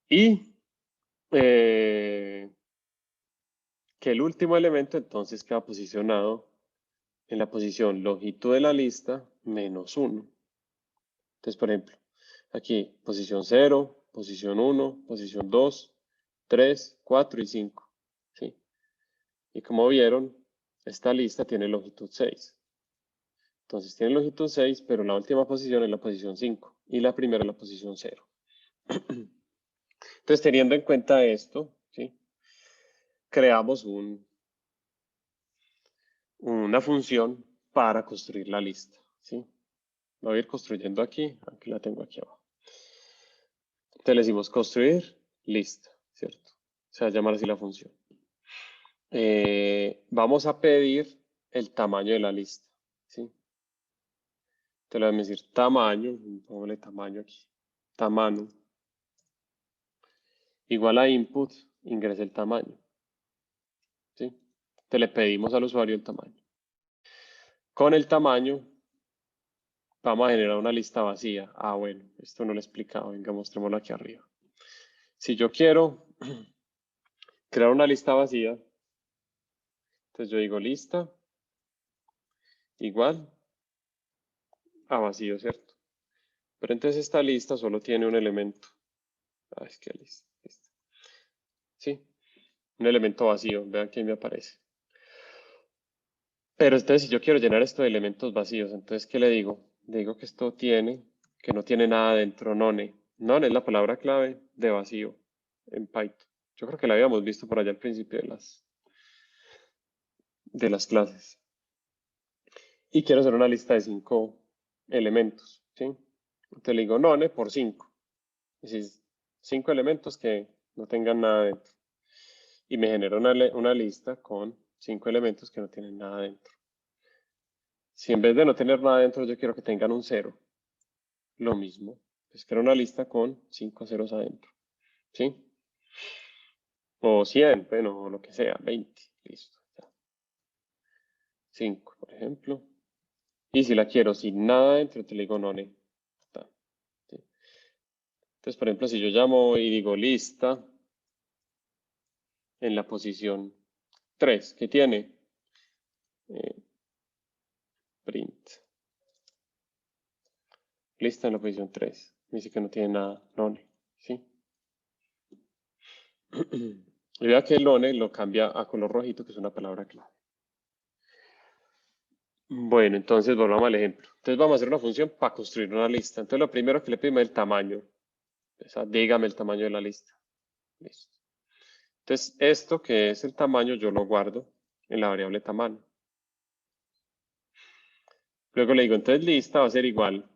Speaker 1: Y que el último elemento entonces queda posicionado en la posición longitud de la lista menos 1. Entonces, por ejemplo, aquí posición 0, posición 1, posición 2, 3, 4 y 5. ¿Sí? Y como vieron, esta lista tiene longitud 6. Entonces tiene longitud 6, pero la última posición es la posición 5 y la primera es la posición 0. Entonces, teniendo en cuenta esto, ¿sí? Creamos una función para construir la lista. ¿Sí? Voy a ir construyendo aquí la tengo aquí abajo. Entonces le decimos construir lista, ¿cierto? Se va a llamar así la función. Vamos a pedir el tamaño de la lista, ¿sí? Entonces le vamos a decir tamaño, ponle tamaño aquí, tamaño, igual a input, ingrese el tamaño, ¿sí? Entonces le pedimos al usuario el tamaño. Con el tamaño vamos a generar una lista vacía. Ah, bueno, esto no lo he explicado, venga, mostrémoslo aquí arriba. Si yo quiero crear una lista vacía, entonces yo digo lista igual a vacío, ¿cierto? Pero entonces esta lista solo tiene un elemento. Ah, es que lista. Sí, un elemento vacío. Vean que me aparece. Pero entonces si yo quiero llenar esto de elementos vacíos, entonces ¿qué le digo? Le digo que esto tiene, que no tiene nada dentro, none. None es la palabra clave de vacío en Python. Yo creo que la habíamos visto por allá al principio de las clases. Y quiero hacer una lista de 5 elementos, ¿sí? Entonces le digo none por 5. Es decir, 5 elementos que no tengan nada dentro. Y me genera una lista con 5 elementos que no tienen nada dentro. Si en vez de no tener nada dentro, yo quiero que tengan un 0. Lo mismo. Pues quiero una lista con 5 ceros adentro. ¿Sí? O 100, bueno, o lo que sea, 20. Listo. Ya. 5, por ejemplo. Y si la quiero sin nada dentro, te le digo none. ¿Sí? Entonces, por ejemplo, si yo llamo y digo lista en la posición 3, ¿qué tiene? Print. lista en la posición 3. Me dice que no tiene nada, none, ¿sí? Y vea que el none lo cambia a color rojito, que es una palabra clave. Bueno, entonces volvamos al ejemplo. Entonces vamos a hacer una función para construir una lista. Entonces lo primero que le pedimos es el tamaño. O sea, dígame el tamaño de la lista. Listo. Entonces esto que es el tamaño yo lo guardo en la variable tamaño. Luego le digo, entonces lista va a ser igual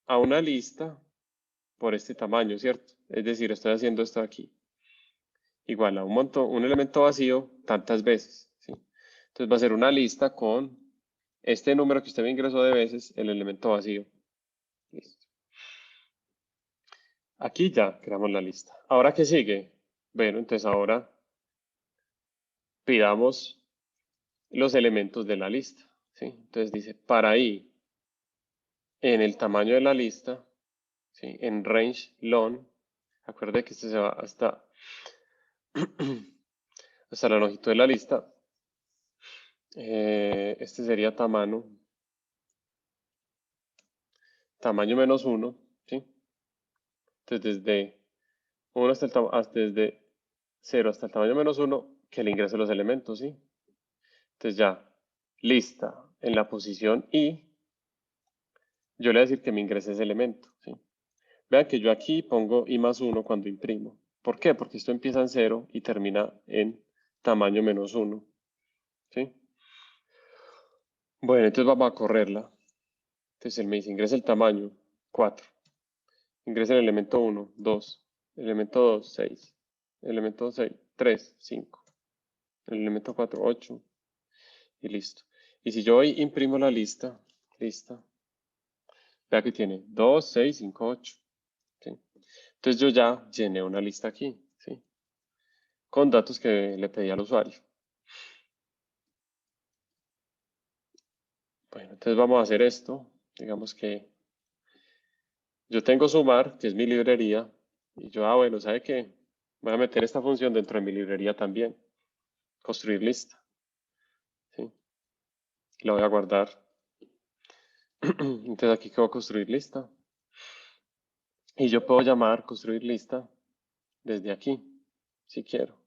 Speaker 1: a una lista por este tamaño, ¿cierto? Es decir, estoy haciendo esto aquí. Igual a un elemento vacío tantas veces, ¿sí? Entonces va a ser una lista con este número que usted me ingresó de veces, el elemento vacío. Listo. Aquí ya creamos la lista. ¿Ahora qué sigue? Bueno, entonces ahora pidamos los elementos de la lista, ¿sí? Entonces dice, para i, en el tamaño de la lista, ¿sí? En range long, acuerde que este se va hasta la longitud de la lista. Este sería tamaño menos 1, ¿sí? Entonces desde 1 desde 0 hasta el tamaño menos 1, que le ingrese los elementos, ¿sí? Entonces ya, lista en la posición i, yo le voy a decir que me ingrese ese elemento, ¿sí? Vean que yo aquí pongo i más 1 cuando imprimo. ¿Por qué? Porque esto empieza en 0 y termina en tamaño menos 1, ¿sí? Bueno, entonces vamos a correrla. Entonces él me dice, ingresa el tamaño, 4. Ingresa el elemento 1, 2. Elemento 2, 6. Elemento 6, 3, 5. El elemento 4, 8. Y listo. Y si yo hoy imprimo la lista, vea que tiene 2, 6, 5, 8. ¿Sí? Entonces yo ya llené una lista aquí, ¿sí? Con datos que le pedí al usuario. Bueno, entonces vamos a hacer esto. Digamos que yo tengo sumar, que es mi librería. Y yo, bueno, ¿sabe qué? Voy a meter esta función dentro de mi librería también. Construir lista. ¿Sí? La voy a guardar. Entonces aquí voy a construir lista. Y yo puedo llamar construir lista desde aquí, si quiero.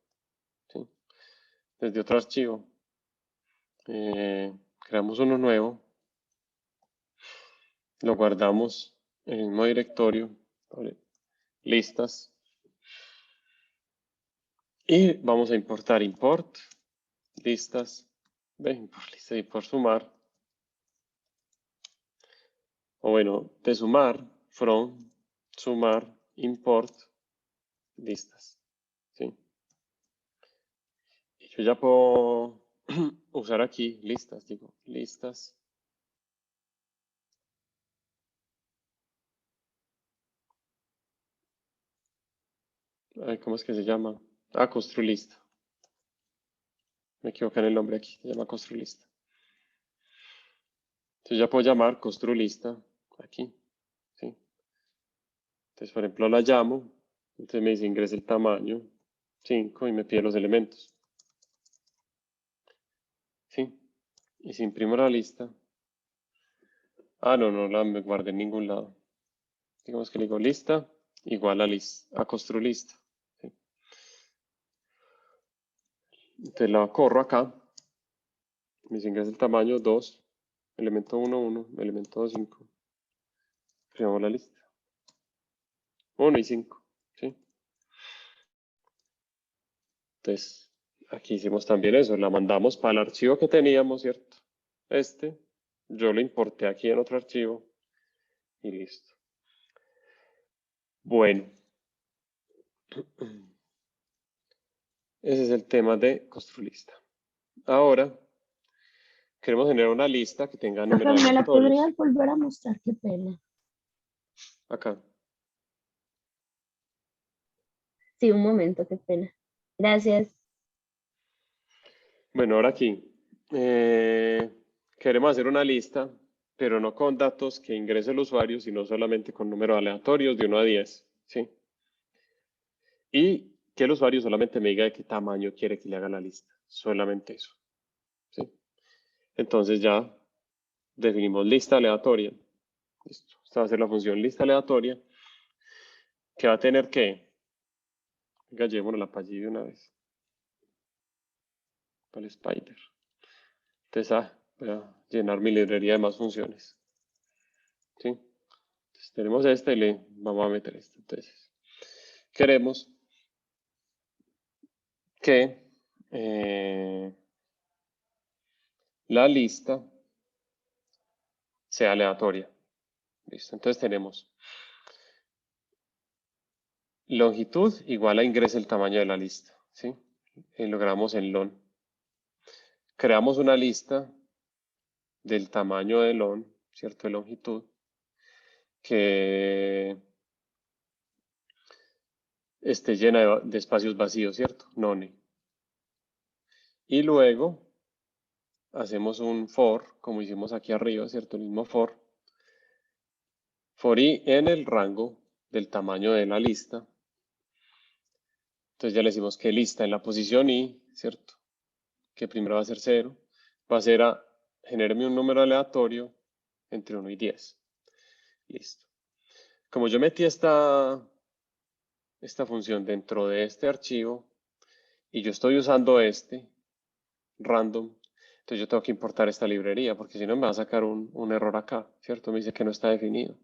Speaker 1: ¿Sí? Desde otro archivo. Creamos uno nuevo. Lo guardamos en el mismo directorio. Listas. Y vamos a importar import listas. Import lista y por sumar. O bueno, de sumar, from, sumar, import, listas. ¿Sí? Y yo ya puedo usar aquí listas, digo, listas. Ay, ¿cómo es que se llama? Ah, construir lista. Me equivoqué en el nombre aquí, se llama construir lista. Entonces ya puedo llamar construir lista aquí. ¿Sí? Entonces, por ejemplo, la llamo. Entonces me dice ingrese el tamaño 5 y me pide los elementos. ¿Sí? Y si imprimo la lista. Ah, no la me guardé en ningún lado. Digamos que le digo lista igual a construir lista. ¿Sí? Entonces la corro acá. Me dice ingresa el tamaño 2, elemento 1, 1, elemento 2, 5. Creamos la lista. 1 y 5. ¿Sí? Entonces, aquí hicimos también eso. La mandamos para el archivo que teníamos, ¿cierto? Yo lo importé aquí en otro archivo y listo. Bueno. Ese es el tema de construir lista. Ahora, queremos generar una lista que tenga número de
Speaker 16: ¿Me la
Speaker 1: aleatorios.
Speaker 16: podrías volver a mostrar? Qué pena.
Speaker 1: Acá.
Speaker 16: Sí, un momento, qué pena. Gracias.
Speaker 1: Bueno, ahora aquí. Queremos hacer una lista, pero no con datos que ingrese el usuario, sino solamente con números aleatorios de 1 a 10. ¿Sí? Y que el usuario solamente me diga de qué tamaño quiere que le haga la lista. Solamente eso. ¿Sí? Entonces ya definimos lista aleatoria. Listo. Esta va a ser la función lista aleatoria, que va a tener que, venga, llevémosla para allí de una vez, para el Spider. Entonces, voy a llenar mi librería de más funciones. ¿Sí? Entonces, tenemos esta y le vamos a meter esta. Entonces, queremos que la lista sea aleatoria. Listo. Entonces tenemos longitud igual a ingrese el tamaño de la lista. ¿Sí? Y logramos el lon. Creamos una lista del tamaño de lon, ¿cierto? De longitud, que esté llena de espacios vacíos, ¿cierto? None. Y luego hacemos un for, como hicimos aquí arriba, ¿cierto? El mismo for i en el rango del tamaño de la lista. Entonces ya le decimos que lista en la posición i, ¿cierto? Que primero va a ser 0, va a ser genérame un número aleatorio entre 1 y 10. Listo. Como yo metí esta función dentro de este archivo y yo estoy usando random, entonces yo tengo que importar esta librería porque si no me va a sacar un error acá, ¿cierto? Me dice que no está definido.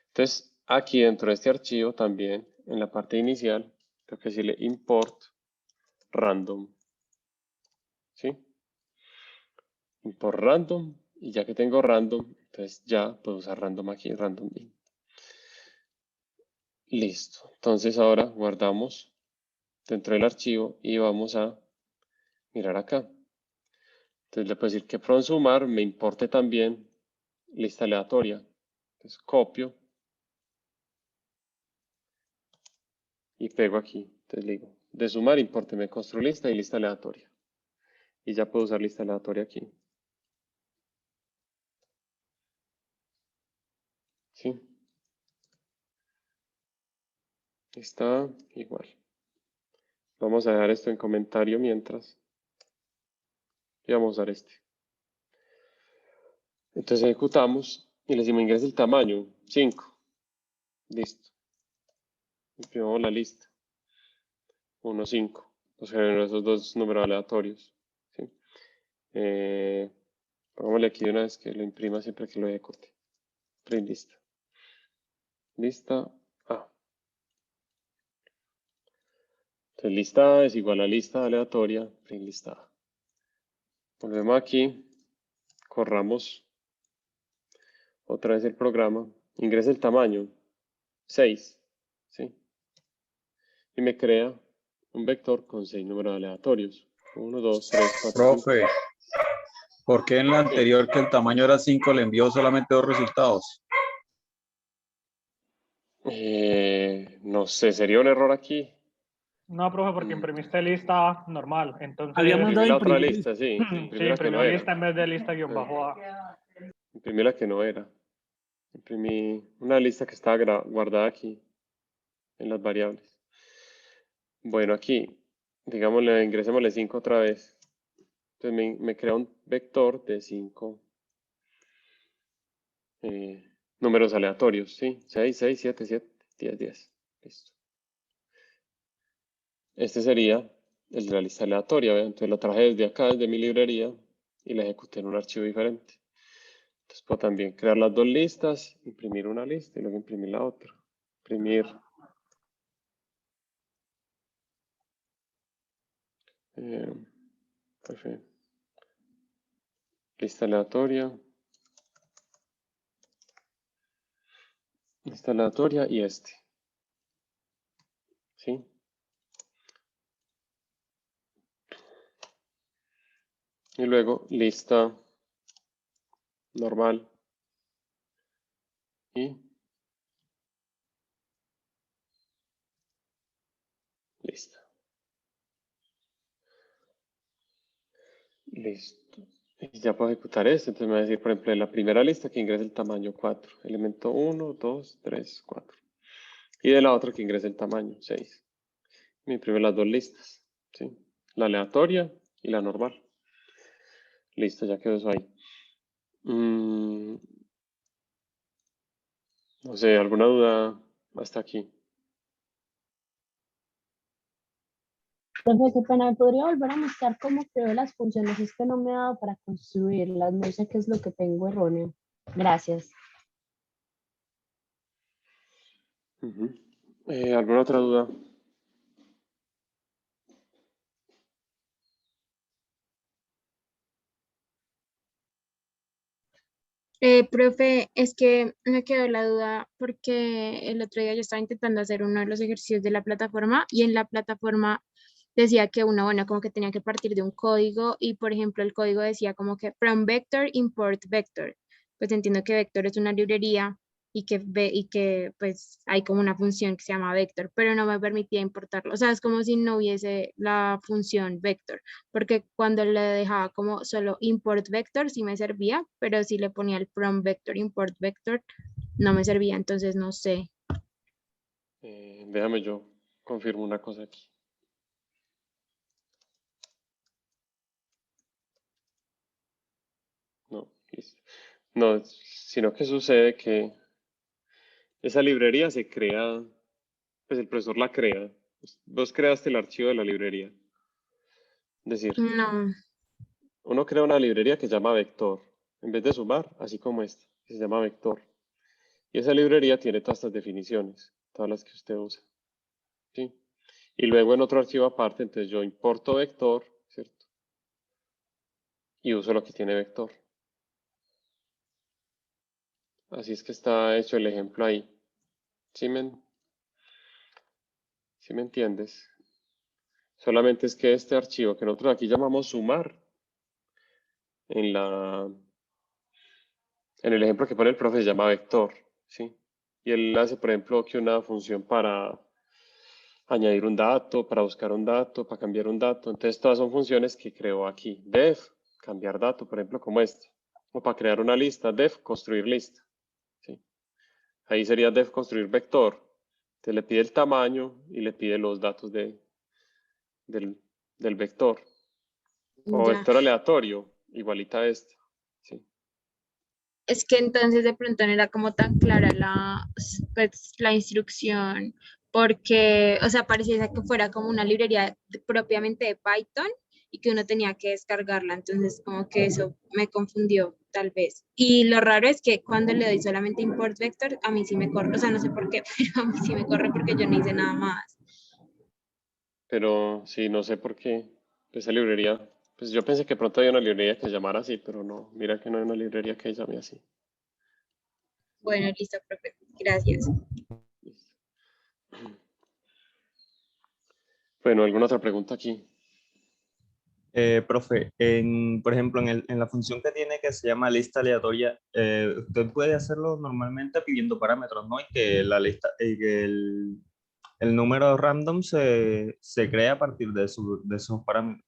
Speaker 1: Entonces aquí dentro de este archivo también en la parte inicial tengo que decirle import random, ¿sí? Import random y ya que tengo random, entonces ya puedo usar random aquí, random in. Listo. Entonces ahora guardamos dentro del archivo y vamos a mirar acá. Entonces le puedo decir que from sumar me importe también lista aleatoria. Entonces copio y pego aquí. Entonces le digo, de sumar importeme construir lista y lista aleatoria. Y ya puedo usar lista aleatoria aquí. ¿Sí? Está igual. Vamos a dejar esto en comentario mientras. Y vamos a usar este. Entonces ejecutamos y le decimos ingrese el tamaño, 5. Listo. Imprimimos la lista. 1, 5. Nos generan esos dos números aleatorios. ¿Sí? Pongámosle aquí una vez que lo imprima siempre que lo ejecute. Print lista. Lista A. Entonces lista A es igual a lista aleatoria, print lista A. Volvemos aquí, corramos otra vez el programa, ingrese el tamaño, 6, ¿sí? Y me crea un vector con 6 números aleatorios. 1, 2, 3, 4, 5.
Speaker 10: Profe, ¿por qué en la anterior que el tamaño era 5 le envió solamente 2 resultados?
Speaker 1: No sé, ¿sería un error aquí?
Speaker 18: No, profe, porque imprimiste lista normal. Entonces,
Speaker 1: Había mandado la otra lista, sí. Imprimí la que no
Speaker 18: imprimió
Speaker 1: era.
Speaker 18: lista en vez de lista guión bajo A.
Speaker 1: Imprimí la que no era. Imprimí una lista que estaba guardada aquí en las variables. Bueno, aquí, digámosle, ingresémosle 5 otra vez. Entonces me crea un vector de 5 números aleatorios, ¿sí? 6, 6, 7, 7, 10, 10. Listo. Este sería el de la lista aleatoria, ¿vean? Entonces lo traje desde acá, desde mi librería, y la ejecuté en un archivo diferente. Entonces puedo también crear las dos listas, imprimir una lista y luego imprimir la otra. Imprimir lista aleatoria. Lista aleatoria y este. ¿Sí? Y luego lista normal y lista. Listo. Y ya puedo ejecutar esto. Entonces me va a decir, por ejemplo, en la primera lista que ingrese el tamaño 4. Elemento 1, 2, 3, 4. Y de la otra que ingrese el tamaño 6. Me imprime las dos listas. ¿Sí? La aleatoria y la normal. Listo, ya quedó eso ahí. No sé, ¿alguna duda hasta aquí?
Speaker 16: Profe, qué pena, ¿me podría volver a mostrar cómo creo las funciones? Es que no me ha dado para construirlas, no sé qué es lo que tengo erróneo. Gracias.
Speaker 1: Ujú. ¿Alguna otra duda?
Speaker 19: Profe, es que me quedó la duda porque el otro día yo estaba intentando hacer uno de los ejercicios de la plataforma y en la plataforma decía que uno, bueno, como que tenía que partir de un código y, por ejemplo, el código decía como que from vector import vector. Pues entiendo que vector es una librería y que pues hay como una función que se llama vector, pero no me permitía importarlo. O sea, es como si no hubiese la función vector, porque cuando le dejaba como solo import vector sí me servía, pero si le ponía el from vector import vector no me servía, entonces no sé.
Speaker 1: Déjame yo confirmo una cosa aquí. No, listo. No, sino que sucede que esa librería se crea, pues el profesor la crea. Vos creaste el archivo de la librería. Es decir,
Speaker 19: No.
Speaker 1: uno crea una librería que se llama vector, en vez de sumar, así como esta, que se llama vector. Y esa librería tiene todas estas definiciones, todas las que usted usa. ¿Sí? Y luego en otro archivo aparte, entonces yo importo vector, ¿cierto? Y uso lo que tiene vector. Así es que está hecho el ejemplo ahí. ¿Sí me entiendes? Solamente es que este archivo que nosotros aquí llamamos sumar, en el ejemplo que pone el profe se llama vector, ¿sí? Y él hace, por ejemplo, que una función para añadir un dato, para buscar un dato, para cambiar un dato. Entonces todas son funciones que creó aquí. Def, cambiar dato, por ejemplo, como este. O para crear una lista, def, construir lista. ¿Sí? Ahí sería def, construir vector. Entonces le pide el tamaño y le pide los datos del vector. O
Speaker 19: Ya.
Speaker 1: vector aleatorio, igualita a este. ¿Sí?
Speaker 19: Es que entonces de pronto no era como tan clara pues, la instrucción, porque, o sea, parecía que fuera como una librería propiamente de Python y que uno tenía que descargarla, entonces como que eso me confundió tal vez. Y lo raro es que cuando le doy solamente import vector, a mí sí me corre, o sea, no sé por qué, pero a mí sí me corre porque yo no hice nada más.
Speaker 1: Pero sí, no sé por qué esa librería, pues yo pensé que pronto había una librería que se llamara así, pero no, mira que no hay una librería que se llame así.
Speaker 19: Bueno, listo, profe. Gracias.
Speaker 1: Bueno, ¿alguna otra pregunta aquí?
Speaker 20: Profe, por ejemplo, en la función que tiene que se llama lista aleatoria, usted puede hacerlo normalmente pidiendo parámetros, ¿no? Y que la lista, y que el número random se crea a partir de esos parámetros.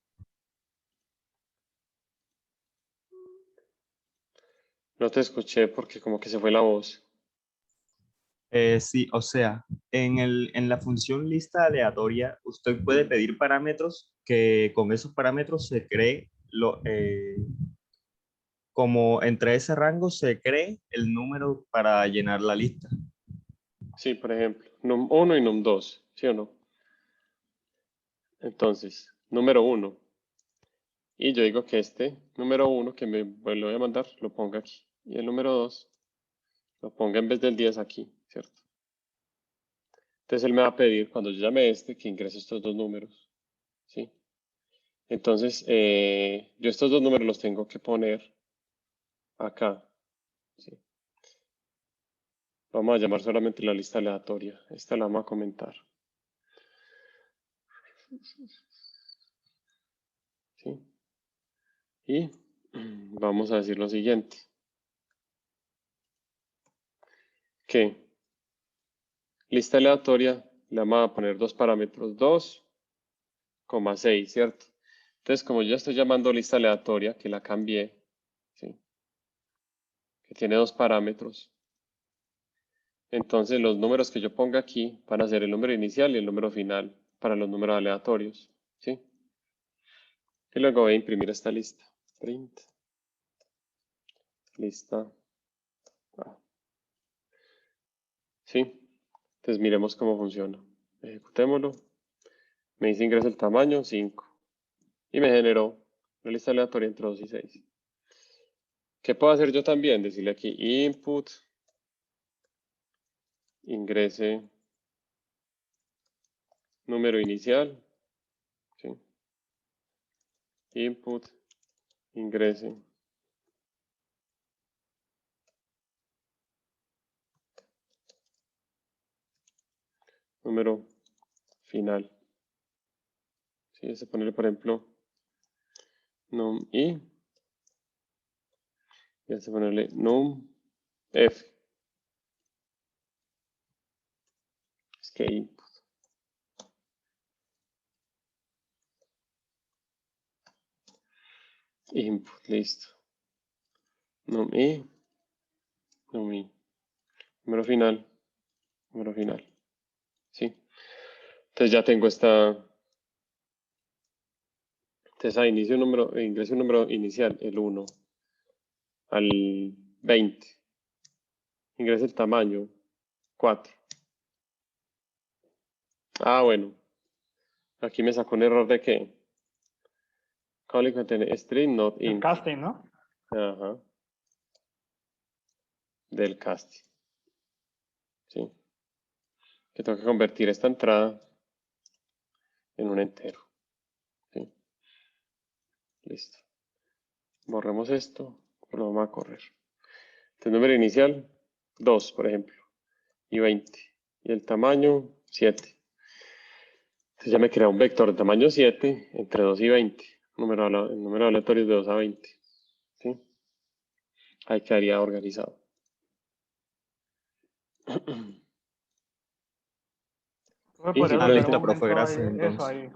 Speaker 1: No te escuché porque como que se fue la voz.
Speaker 20: Sí, o sea, en la función lista aleatoria, usted puede pedir parámetros que con esos parámetros se cree como entre ese rango se cree el número para llenar la lista.
Speaker 1: Sí, por ejemplo, num1 y num2, ¿sí o no? Entonces, número 1. Y yo digo que este número 1 que me lo voy a mandar, lo ponga aquí. Y el número 2 lo ponga en vez del 10 aquí, ¿cierto? Entonces él me va a pedir, cuando yo llame este, que ingrese estos dos números, ¿sí? Entonces, yo estos dos números los tengo que poner acá, ¿sí? Vamos a llamar solamente la lista aleatoria. Esta la vamos a comentar. ¿Sí? Y vamos a decir lo siguiente. Que lista aleatoria le vamos a poner dos parámetros, 2,6, ¿cierto? Entonces, como yo estoy llamando lista aleatoria, que la cambié, ¿sí? Que tiene dos parámetros, entonces los números que yo ponga aquí van a ser el número inicial y el número final para los números aleatorios, ¿sí? Y luego voy a imprimir esta lista. Print. Lista. ¿sí? Entonces miremos cómo funciona. Ejecutémoslo. Me dice ingresa el tamaño, 5. Y me generó una lista aleatoria entre 2 y 6. ¿Qué puedo hacer yo también? Decirle aquí input, ingrese número inicial, ¿sí? Input, ingrese número final. ¿Sí? Se pone, por ejemplo, num i, y hace ponerle num f. Es que input. Input, listo. Num i, num i. Número final, número final. ¿Sí? Entonces ya tengo esta. Entonces ingreso un número inicial, el 1, al 20. Ingrese el tamaño, 4. Ah, bueno. Aquí me sacó un error de que calling contiene string not
Speaker 18: El
Speaker 1: int.
Speaker 18: casting, ¿no?
Speaker 1: Ajá. Del casting. Sí. Que tengo que convertir esta entrada en un entero. ¿Sí? Listo. Borremos esto, lo vamos a correr. El número inicial, 2, por ejemplo, y 20. Y el tamaño, 7. Entonces ya me crea un vector de tamaño 7 entre 2 y 20. El número aleatorio es de 2 a 20. ¿Sí? Ahí quedaría organizado. Y
Speaker 20: Listo, profe, gracias entonces.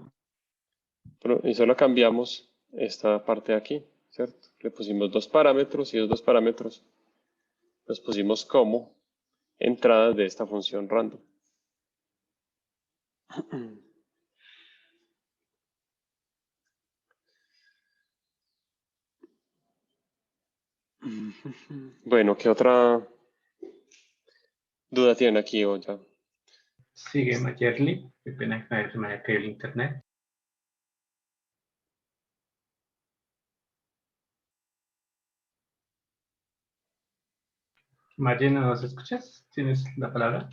Speaker 1: Y solo cambiamos esta parte de aquí, ¿cierto? Le pusimos 2 parámetros y esos 2 parámetros los pusimos como entradas de esta función random. Bueno, ¿qué otra duda tienen aquí o ya?
Speaker 2: Sigue Mayerly. Qué pena que se me haya caído el internet. Mayerly, ¿no nos escuchas? ¿Tienes la palabra?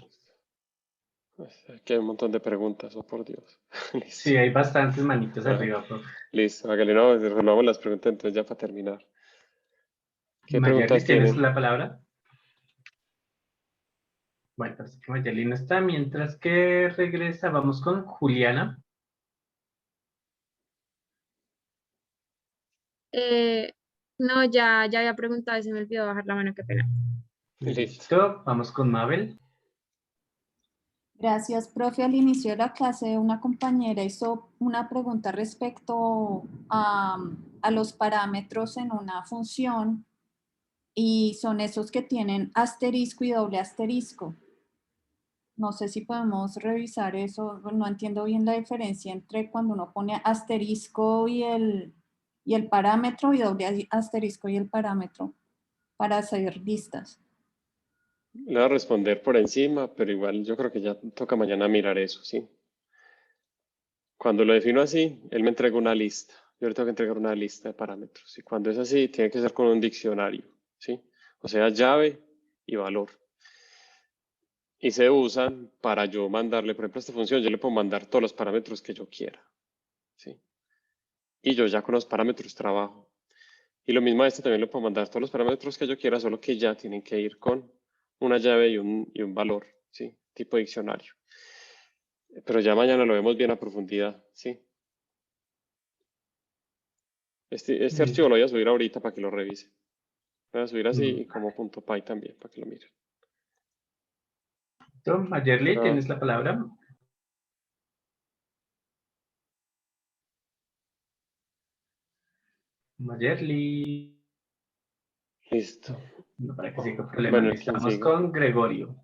Speaker 1: Aquí hay un montón de preguntas, oh por Dios.
Speaker 2: Sí, hay bastantes manitos arriba, profe.
Speaker 1: Listo, hágale, no, resolvamos las preguntas entonces ya para terminar. ¿Qué
Speaker 2: Mayerly,
Speaker 1: preguntas
Speaker 2: ¿tienes
Speaker 1: tienen?
Speaker 2: la palabra? Bueno, parece que Mayerly no está. Mientras que regresa, vamos con Juliana.
Speaker 19: No, ya había preguntado y se me olvidó bajar la mano, qué pena.
Speaker 2: Listo, vamos con Mabel.
Speaker 14: Gracias, profe. Al inicio de la clase, una compañera hizo una pregunta respecto a los parámetros en una función y son esos que tienen asterisco y doble asterisco. No sé si podemos revisar eso. No entiendo bien la diferencia entre cuando uno pone asterisco y el parámetro y doble asterisco y el parámetro para hacer listas.
Speaker 1: Le voy a responder por encima, pero igual yo creo que ya toca mañana mirar eso, ¿sí? Cuando lo defino así, él me entrega una lista. Yo le tengo que entregar una lista de parámetros. Y cuando es así, tiene que ser con un diccionario, ¿sí? O sea, llave y valor. Y se usan para yo mandarle, por ejemplo, a esta función, yo le puedo mandar todos los parámetros que yo quiera, ¿sí? Y yo ya con los parámetros trabajo. Y lo mismo a este también le puedo mandar todos los parámetros que yo quiera, solo que ya tienen que ir con una llave y un valor, ¿sí? Tipo diccionario. Pero ya mañana lo vemos bien a profundidad, ¿sí? Este archivo lo voy a subir ahorita para que lo revise. Lo voy a subir así y como .py también para que lo miren.
Speaker 2: Mayerly, ¿tienes la palabra? Mayerly.
Speaker 1: Listo.
Speaker 2: No, para que siga problema.
Speaker 1: Bueno,
Speaker 2: Estamos con Gregorio.